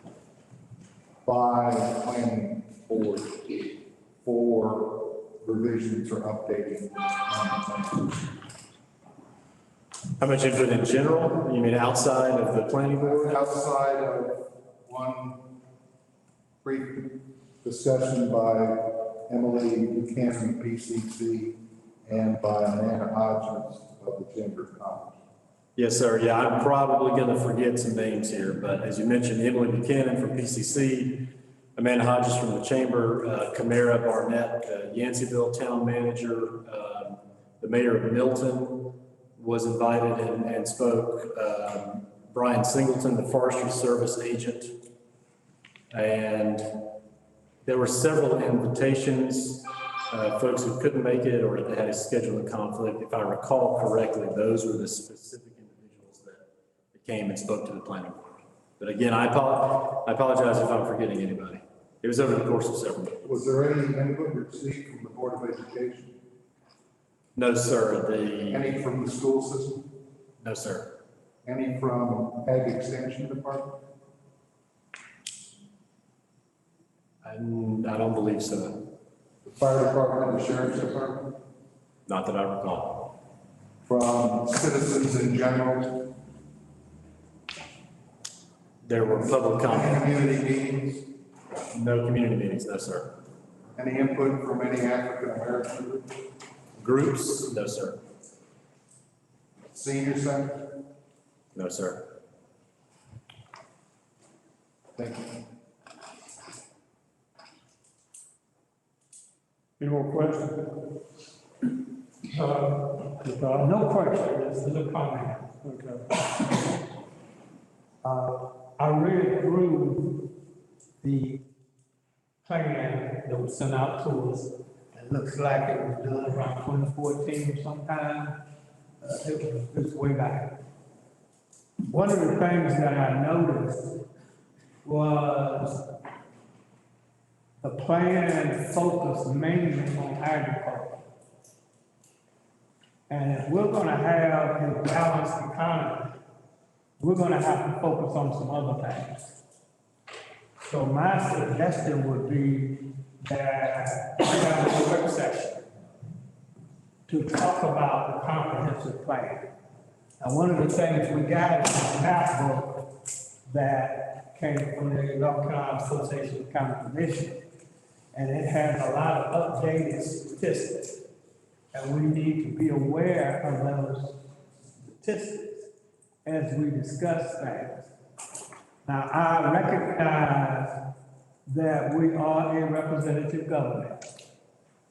by the planning board for revisions or updating? How much input in general? You mean outside of the planning board? Outside of one brief discussion by Emily Buchanan, PCC, and by Amanda Hodges of the Chamber of Commerce. Yes, sir. Yeah, I'm probably going to forget some names here, but as you mentioned, Emily Buchanan from PCC, Amanda Hodges from the Chamber, Camara Barnett, Yanceyville Town Manager, the Mayor of Milton was invited and spoke, Brian Singleton, the Forestry Service Agent, and there were several invitations, folks who couldn't make it or they had a scheduling conflict. If I recall correctly, those were the specific individuals that came and spoke to the planning board. But again, I apologize if I'm forgetting anybody. It was over the course of several months. Was there any input received from the Board of Education? No, sir. Any from the school system? No, sir. Any from Ag Extension Department? I don't believe so. The fire department, the sheriff's department? Not that I recall. From citizens in general? There were public comments. Community meetings? No community meetings, no, sir. Any input from any African American group? Groups? No, sir. Senior center? No, sir. Thank you. Any more questions? No question, it's no comment. Okay. I read through the plan that was sent out to us. It looks like it was done around 2014 or sometime. It was way back. One of the things that I noticed was the plan focused mainly on agriculture. And if we're gonna have a balanced economy, we're gonna have to focus on some other things. So my suggestion would be that we have a work session to talk about the comprehensive plan. And one of the things we got is a map book that came from the North Carolina Association of County Commissioners. And it has a lot of updated statistics. And we need to be aware of those statistics as we discuss things. Now, I recognize that we are a representative government.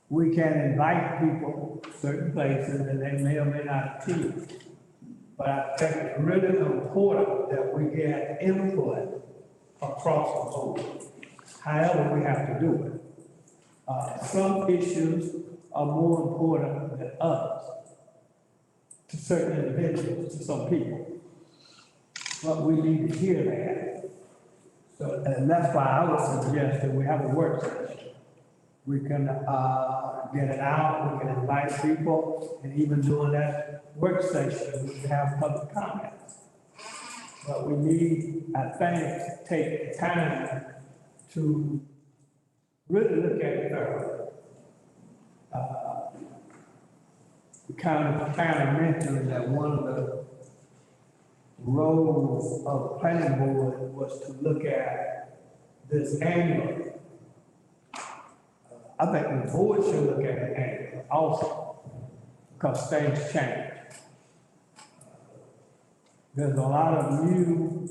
We can invite people to certain places and they may or may not attend. But I think it's really important that we get input across the board, however we have to do it. Some issues are more important than others to certain individuals, to some people. But we need to hear that. So, and that's why I would suggest that we have a work session. We can get it out, we can invite people, and even during that work session, we can have public comments. But we need, I think, take time to really look at it thoroughly. We kind of mentioned that one of the roles of the planning board was to look at this annually. I think the board should look at it annually also, because things change. There's a lot of new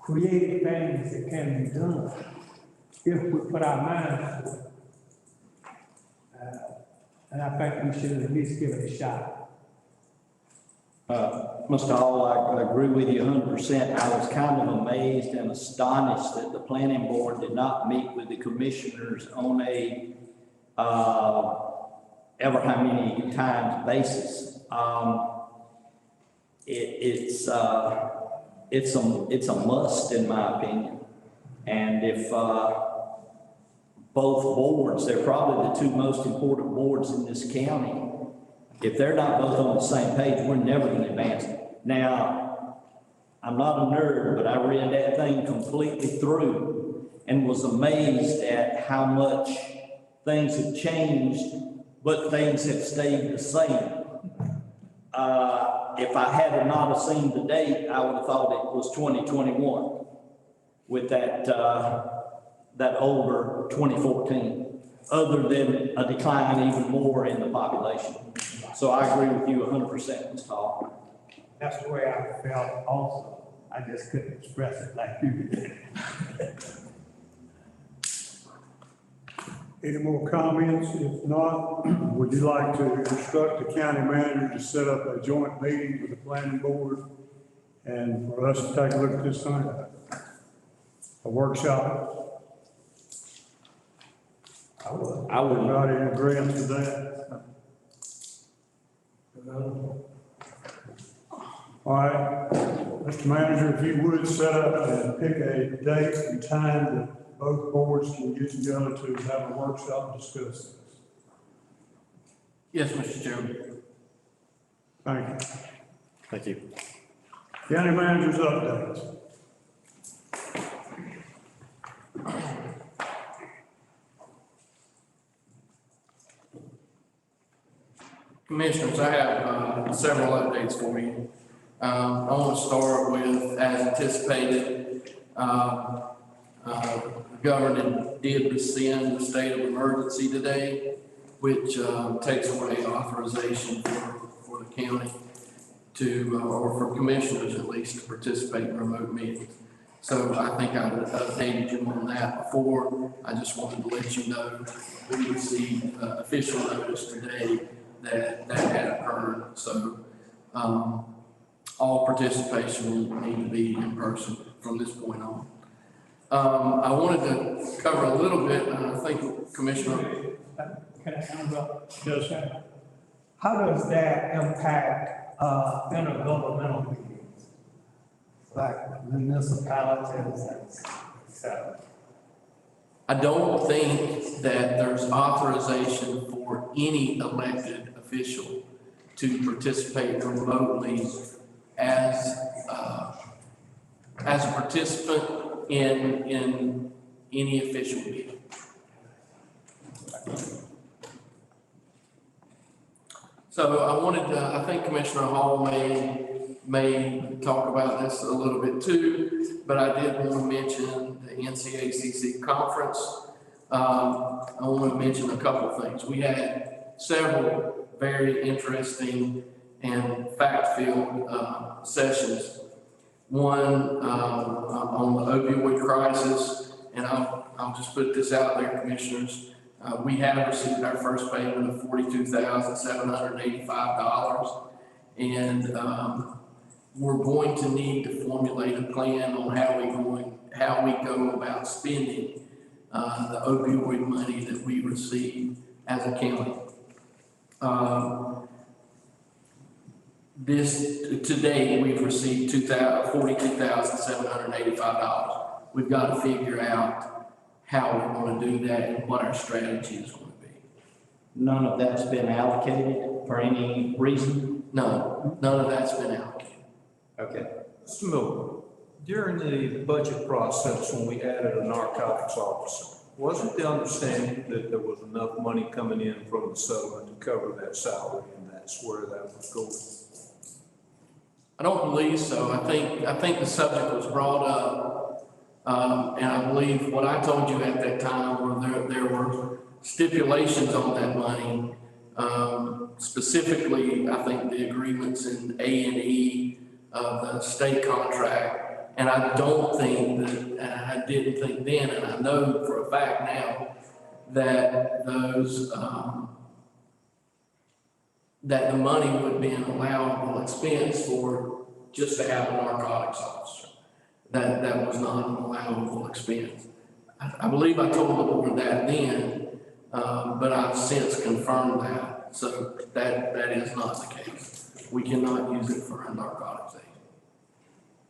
creative things that can be done if we put our minds to it. And I think we should at least give it a shot. Mr. Hall, I agree with you 100%. I was kind of amazed and astonished that the planning board did not meet with the commissioners on a ever how many times basis. It's a must in my opinion. And if both boards, they're probably the two most important boards in this county. If they're not both on the same page, we're never going to advance it. Now, I'm not a nerd, but I read that thing completely through and was amazed at how much things have changed, but things have stayed the same. If I had not seen the date, I would have thought it was 2021 with that older 2014, other than a decline even more in the population. So I agree with you 100%, Mr. Hall. That's the way I felt also. I just couldn't express it like you did. Any more comments? If not, would you like to instruct the county manager to set up a joint meeting with the planning board and for us to take a look at this thing? A workshop? I would. Everybody in agreement with that? All right, Mr. Manager, if you would set up and pick a date and time that both boards can get together to have a workshop and discuss this. Yes, Mr. Chairman. Thank you. Thank you. County manager's updates. Commissioners, I have several updates for you. I want to start with, as anticipated, the governor did rescind the state of emergency today, which takes away authorization for the county to, or for commissioners at least, to participate in remote meetings. So I think I updated you on that before. I just wanted to let you know we received official notice today that that had occurred. So all participation will need to be in person from this point on. I wanted to cover a little bit, and I think Commissioner. Can I interrupt? Yes, sir. How does that impact, intergovernmental meetings? Like municipalities, et cetera? I don't think that there's authorization for any elected official to participate remotely as a participant in any official meeting. So I wanted to, I think Commissioner Hall may talk about this a little bit too, but I did want to mention the NCACC conference. I want to mention a couple of things. We had several very interesting and fact-filled sessions. One on the opioid crisis, and I'll just put this out there, commissioners. We have received our first payment of $42,785, and we're going to need to formulate a plan on how we go about spending the opioid money that we receive as a county. Today we've received $42,785. We've got to figure out how we're going to do that and what our strategy is going to be. None of that's been allocated for any reason? No, none of that's been allocated. Okay. Mr. Miller, during the budget process, when we added a narcotics officer, wasn't the understanding that there was enough money coming in from the settlement to cover that salary, and that's where that was going? I don't believe so. I think the subject was brought up, and I believe what I told you at that time were there were stipulations on that money. Specifically, I think the agreements in A&E of the state contract, and I don't think that, and I didn't think then, and I know for a fact now that those that the money would be an allowable expense for just to have a narcotics officer. That was not an allowable expense. I believe I told the board that then, but I've since confirmed that. So that is not the case. We cannot use it for a narcotics aid.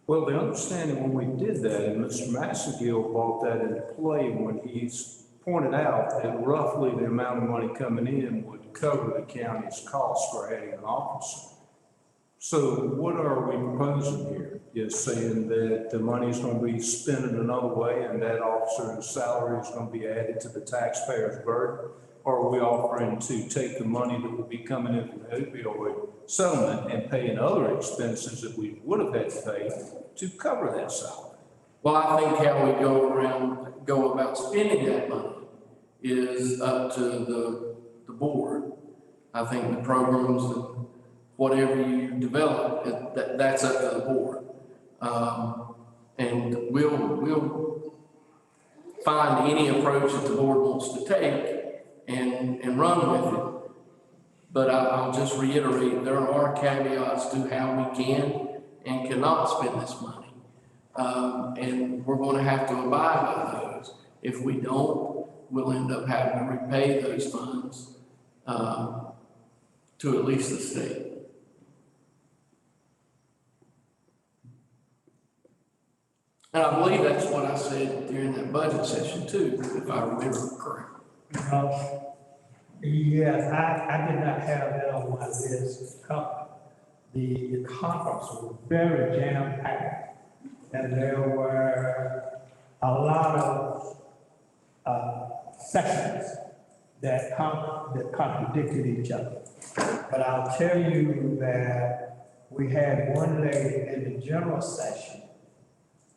Well, the understanding when we did that, and Mr. Massengill brought that into play when he's pointed out that roughly the amount of money coming in would cover the county's cost for having an officer. So what are we proposing here? Just saying that the money is going to be spent in another way and that officer's salary is going to be added to the taxpayer's burden? Or are we offering to take the money that will be coming in from the opioid settlement and paying other expenses that we would have had to pay to cover that salary? Well, I think how we go about spending that money is up to the board. I think the programs, whatever you develop, that's up to the board. And we'll find any approach that the board wants to take and run with it. But I'll just reiterate, there are caveats to how we can and cannot spend this money. And we're going to have to abide by those. If we don't, we'll end up having to repay those funds to at least the state. And I believe that's what I said during that budget session too, if I remember correctly. Yes, I did not have that on my list. The conference was very jam-packed, and there were a lot of sessions that contradicted each other. But I'll tell you that we had one lady in the general session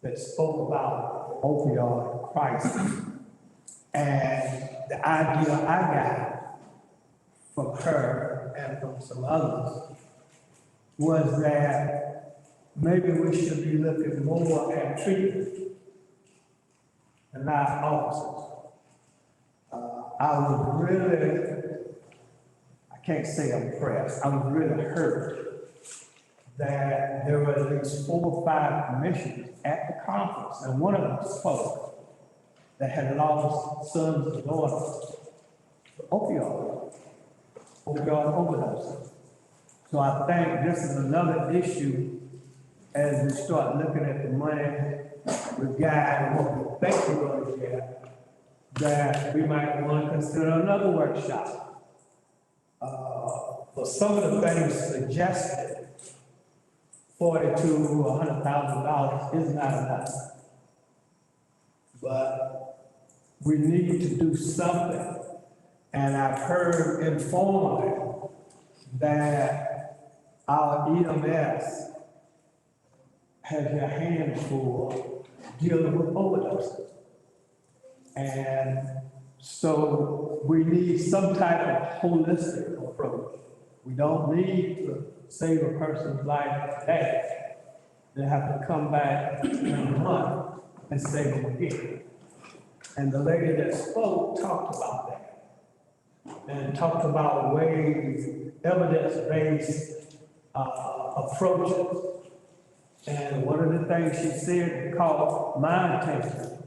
that spoke about opioid crisis. And the idea I got from her and from some others was that maybe we should be looking more at treatment and 9 officers. I was really, I can't say impressed, I was really hurt that there were at least 4 or 5 commissioners at the conference, and one of them spoke, that had lost sons and daughters to opioid overdoses. So I think this is another issue as we start looking at the money we got and what we think we're gonna get, that we might want to consider another workshop. For some of the things suggested, $40,000 to $100,000 is not enough. But we need to do something. And I've heard informally that our EMS has their hands full dealing with overdoses. And so we need some type of holistic approach. We don't need to save a person's life today. They have to come back in a month and save them again. And the lady that spoke talked about that. And talked about ways, evidence-based approaches. And one of the things she said caught my attention,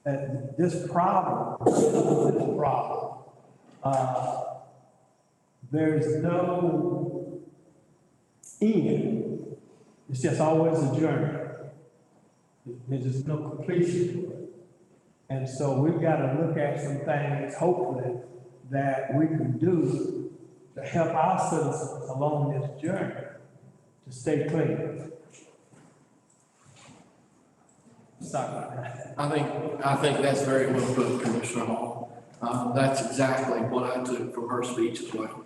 that this problem, there's no end. It's just always a journey. There's just no completion to it. And so we've got to look at some things, hopefully, that we can do to help our citizens along this journey to stay clean. Sorry. I think that's very well put, Commissioner Hall. That's exactly what I took from her speech as well.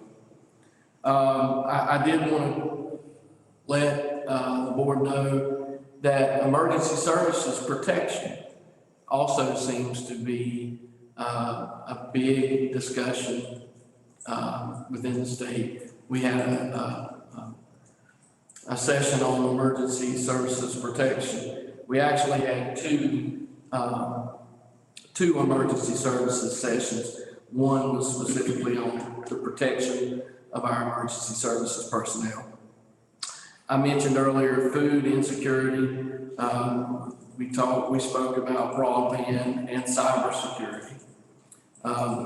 I did want to let the board know that emergency services protection also seems to be a big discussion within the state. We had a session on emergency services protection. We actually had two emergency services sessions. One was specifically on the protection of our emergency services personnel. I mentioned earlier food insecurity. We spoke about broadband and cybersecurity,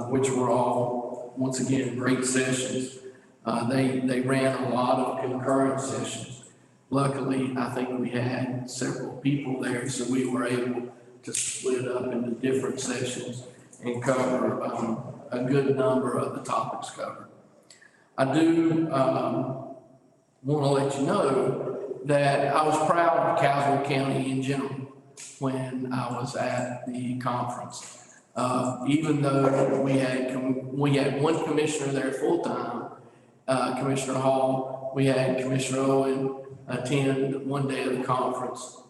which were all, once again, great sessions. They ran a lot of concurrent sessions. Luckily, I think we had several people there, so we were able to split up into different sessions and cover a good number of the topics covered. I do want to let you know that I was proud of Caswell County in general when I was at the conference. Even though we had one commissioner there full-time, Commissioner Hall, we had Commissioner Owen attend one day of the conference.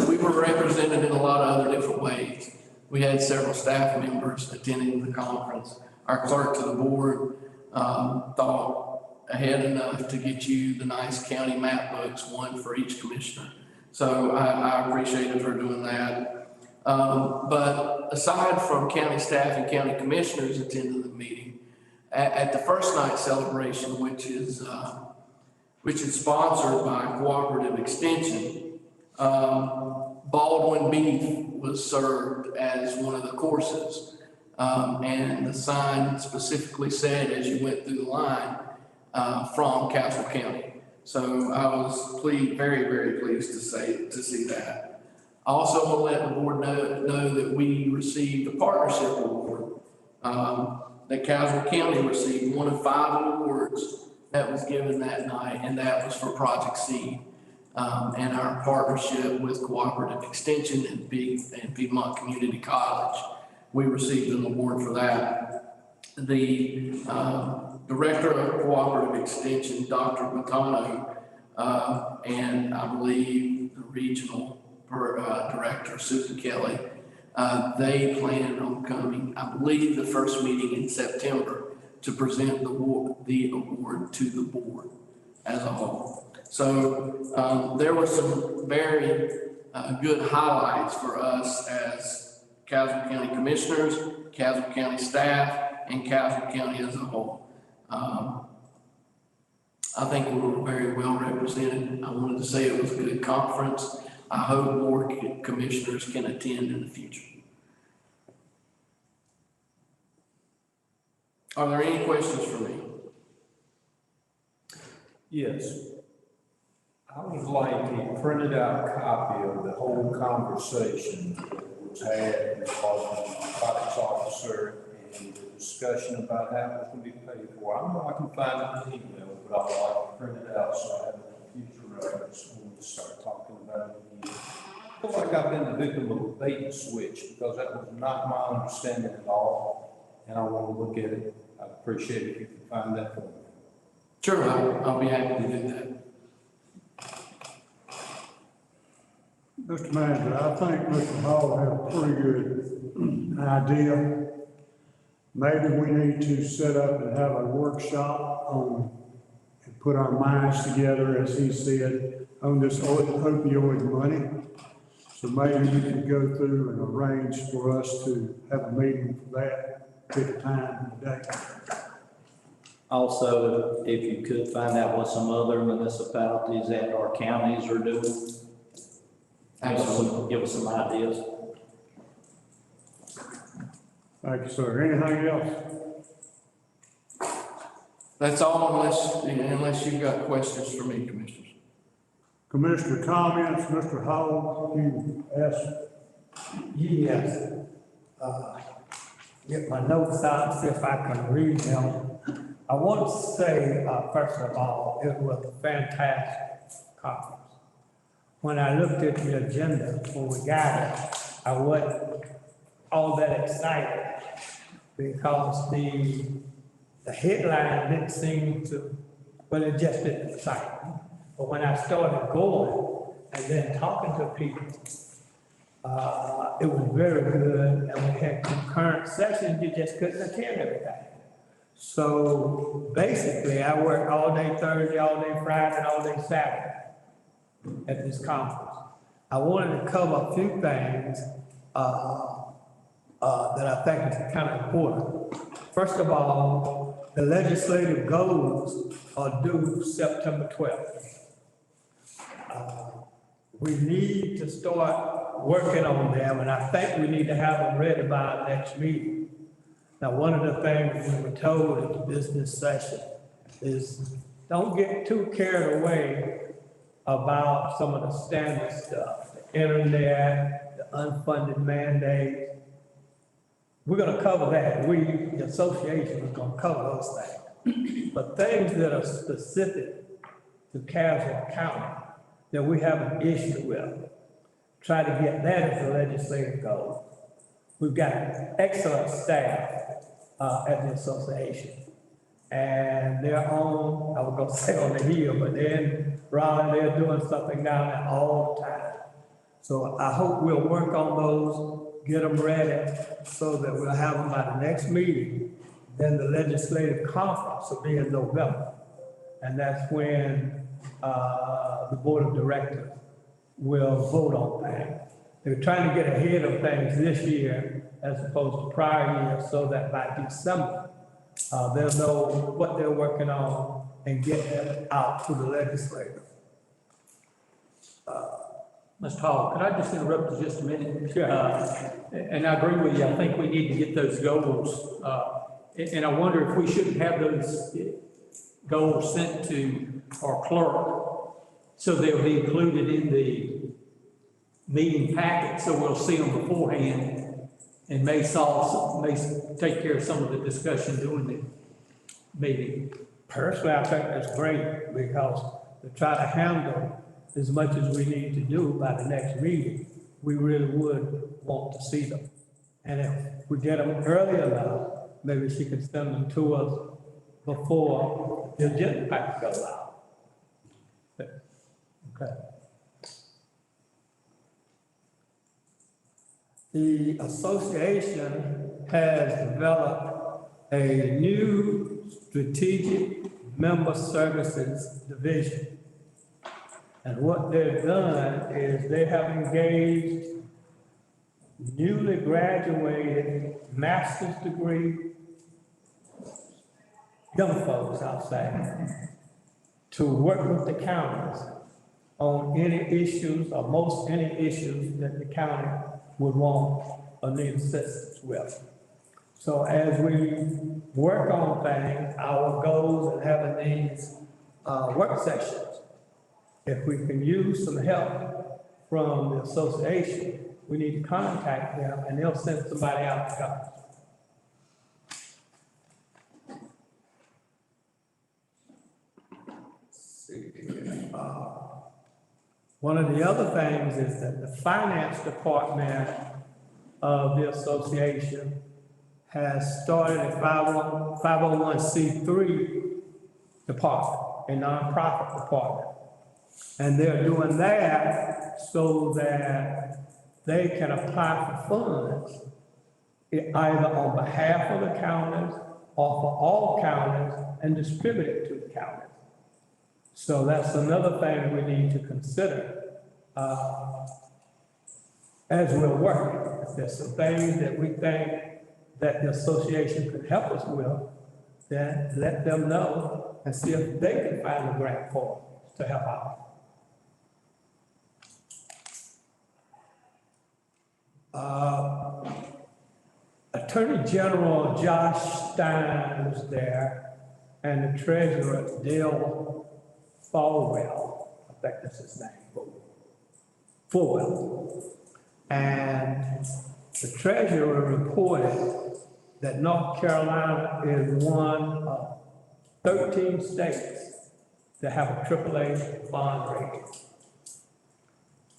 We were represented in a lot of other different ways. We had several staff members attending the conference. Our clerk to the board thought ahead enough to get you the nice county map books, one for each commissioner. So I appreciated her doing that. But aside from county staff and county commissioners attending the meeting, at the first night celebration, which is sponsored by Cooperative Extension, Baldwin beef was served as one of the courses. And the sign specifically said, as you went through the line, from Caswell County. So I was very, very pleased to see that. I also want to let the board know that we received a partnership award, that Caswell County received one of 5 awards that was given that night, and that was for Project Seed. And our partnership with Cooperative Extension and Piedmont Community College. We received an award for that. The Director of Cooperative Extension, Dr. Matano, and I believe the Regional Director, Susan Kelly, they plan on coming, I believe, the first meeting in September to present the award to the board as a whole. So there were some very good highlights for us as Caswell County Commissioners, Caswell County staff, and Caswell County as a whole. I think we were very well represented. I wanted to say it was a good conference. I hope more commissioners can attend in the future. Are there any questions for me? Yes. I would like a printed out copy of the whole conversation that was had with the narcotics officer and the discussion about how it was going to be paid for. I don't know if I can find it in the email, but I would like to print it out so I have it for future reference when we start talking about it again. I feel like I've been the victim of a bait and switch because that was not my understanding at all, and I want to look at it. I'd appreciate it if you could find that for me. Sure, I'll be happy to do that. Mr. Manager, I think Mr. Hall had a pretty good idea. Maybe we need to set up and have a workshop on, and put our minds together, as he said, on this opioid money. So maybe you could go through and arrange for us to have a meeting for that, pick a time and a day. Also, if you could find out what some other municipalities and our counties are doing. Give us some ideas. Thank you, sir. Anything else? That's all unless you've got questions for me, Commissioners. Commissioner comments, Mr. Hall, you asked. Yes. Get my notes out, see if I can read them. I want to say, first of all, it was a fantastic conference. When I looked at the agenda, when we got it, I wasn't all that excited because the headline didn't seem to, well, it just didn't excite me. But when I started going and then talking to people, it was very good, and we had concurrent sessions, you just couldn't attend everything. So basically, I worked all day Thursday, all day Friday, and all day Saturday at this conference. I wanted to cover a few things that I think is kind of important. First of all, the legislative goals are due September 12th. We need to start working on them, and I think we need to have them ready by our next meeting. Now, one of the things we were told at the business session is don't get too carried away about some of the standard stuff, the internet, the unfunded mandates. We're gonna cover that. We, the association, is gonna cover those things. But things that are specific to Caswell County that we have an issue with, try to get that as a legislative goal. We've got excellent staff at the association. And they're on, I was gonna say on the hill, but they're in Raleigh, they're doing something down there all the time. So I hope we'll work on those, get them ready so that we'll have them by the next meeting. Then the legislative conference will be in November. And that's when the board of directors will vote on things. They're trying to get ahead of things this year as opposed to prior years so that by December, they'll know what they're working on and get it out to the legislators. Mr. Hall, could I just interrupt you just a minute? Sure. And I agree with you. I think we need to get those goals. And I wonder if we shouldn't have those goals sent to our clerk so they'll be included in the meeting packet, so we'll see them beforehand and may take care of some of the discussion during the meeting. Personally, I think that's great because to try to handle as much as we need to do by the next meeting, we really would want to see them. And if we get them early enough, maybe she can send them to us before the agenda pack goes out. Okay. The association has developed a new strategic member services division. And what they've done is they have engaged newly graduated master's degree young folks, I'll say, to work with the counties on any issues or most any issues that the county would want or need assistance with. So as we work on things, our goals in having these work sessions, if we can use some help from the association, we need to contact them and they'll send somebody out to come. One of the other things is that the finance department of the association has started a 501c3 department, a nonprofit department. And they're doing that so that they can apply for funds either on behalf of the counties or for all counties and distribute it to the counties. So that's another thing we need to consider as we're working. If there's some things that we think that the association could help us with, then let them know and see if they can find a grant for us to help out. Attorney General Josh Stein was there, and the Treasurer Dale Falwell, I think that's his name, Falwell. And the Treasurer reported that North Carolina is one of 13 states that have a AAA bond rating.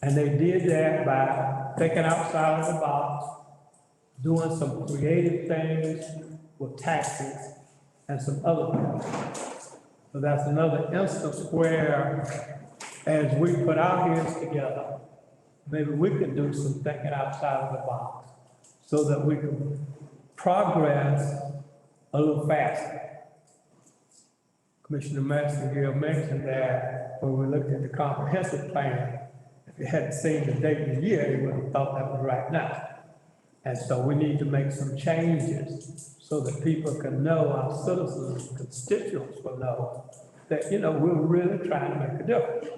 And they did that by thinking outside of the box, doing some creative things with taxes and some other things. So that's another instance where, as we put our heads together, maybe we can do some thinking outside of the box so that we can progress a little faster. Commissioner Massengill mentioned that when we looked at the comprehensive plan, if you hadn't seen the date and the year, you would have thought that was right now. And so we need to make some changes so that people can know, our citizens, constituents will know that, you know, we're really trying to make a difference.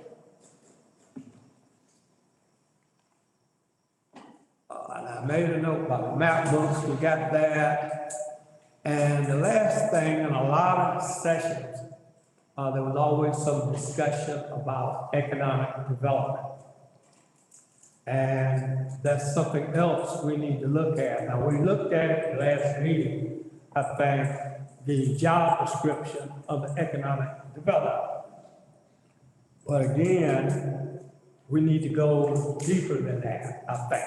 And I made a note about the map books, we got that. And the last thing, in a lot of sessions, there was always some discussion about economic development. And that's something else we need to look at. Now, we looked at it last meeting, I think, the job description of the economic development. But again, we need to go deeper than that, I think.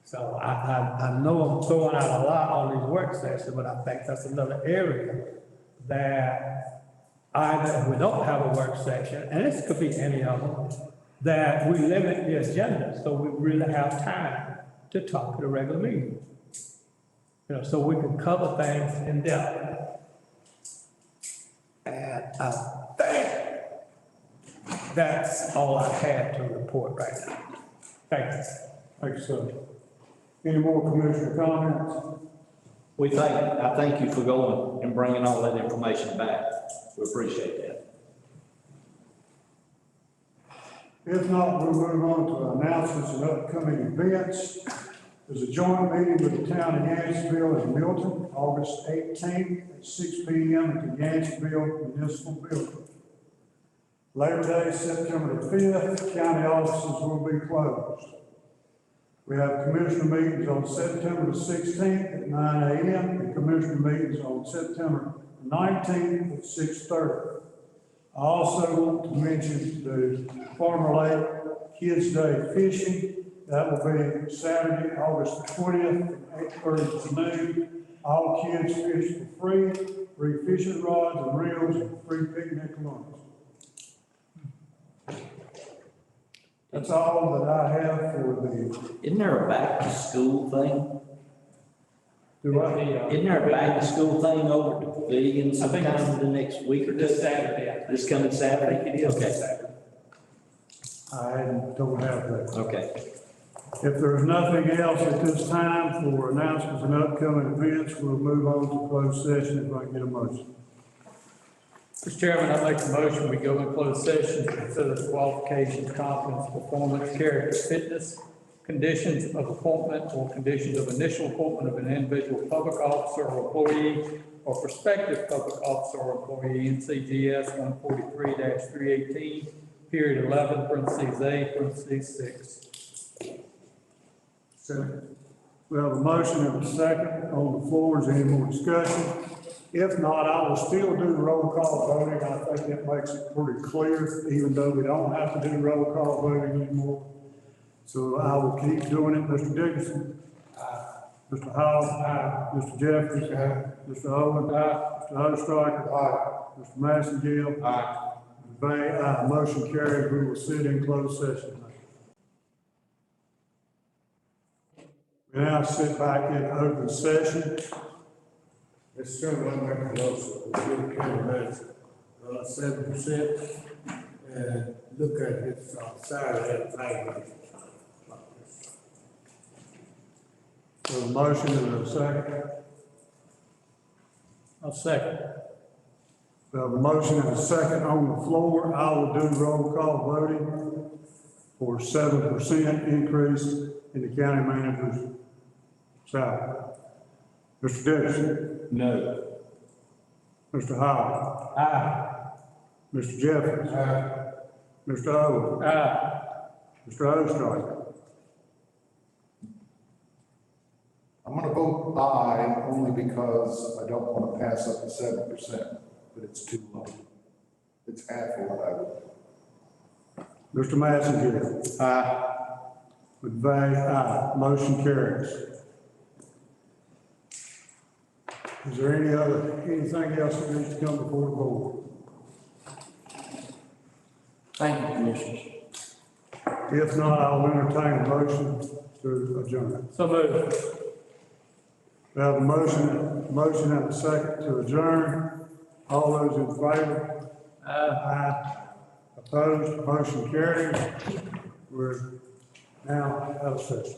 So I know I'm throwing out a lot on these work sessions, but I think that's another area that either if we don't have a work session, and this could be any of them, that we limit the agenda so we really have time to talk at a regular meeting. You know, so we can cover things in depth. And I think that's all I had to report right now. Thank you. Thank you, sir. Any more commissioner comments? I thank you for going and bringing all that information back. We appreciate that. If not, we'll move on to announcements and upcoming events. There's a joint meeting with the town of Yanceyville and Milton, August 18th at 6 p.m. at the Yanceyville Municipal Building. Labor Day, September the 5th, county offices will be closed. We have commissioner meetings on September the 16th at 9 a.m. and commissioner meetings on September 19th at 6:30. I also want to mention the Farmer Lake Kids Day Fishing. That will be Saturday, August the 20th, from 8:30 to noon. All kids fish for free fishing rods and reels, and free picnic lunch. That's all that I have for the. Isn't there a back to school thing? Isn't there a back to school thing over at the pavilion sometime in the next week or two? This Saturday. This coming Saturday? I think it is Okay. this Saturday. I don't have that. Okay. If there's nothing else at this time for announcements and upcoming events, we'll move on to closed session if I can get a motion. Mr. Chairman, I make a motion, we go in closed session to consider the qualifications, competence, performance, character, fitness, conditions of appointment, or conditions of initial appointment of an individual public officer or employee or prospective public officer or employee, NCGS 143-318, period 11, parentheses A, parentheses 6. We have a motion and a second on the floor. Is there any more discussion? If not, I will still do roll call voting. I think that makes it pretty clear, even though we don't have to do roll call voting anymore. So I will keep doing it. Mr. Dickinson? Mr. Howell? Mr. Jeffries? Mr. Owen? Mr. Hodestriker? Mr. Massengill? Mr. Bay? Motion carries. We will sit in closed session. We now sit back in open session. Mr. Chairman, I make a motion, we give county manager 7%, and look at his side of that thing. So a motion and a second. I'll second. We have a motion and a second on the floor. I will do roll call voting for 7% increase in the county manager's salary. Mr. Dixon? No. Mr. Howard? Mr. Jeffries? Mr. Owen? Mr. Odestriker? I'm gonna vote aye only because I don't want to pass up the 7%, but it's too low. It's half of what I would. Mr. Massengill? McVeigh, aye. Motion carries. Is there anything else that needs to come before the board? Thank you, Commissioners. If not, I'll entertain a motion to adjourn. So moved. We have a motion and a second to adjourn. All those in favor? Aye. Opposed? Motion carries. We're now out of session.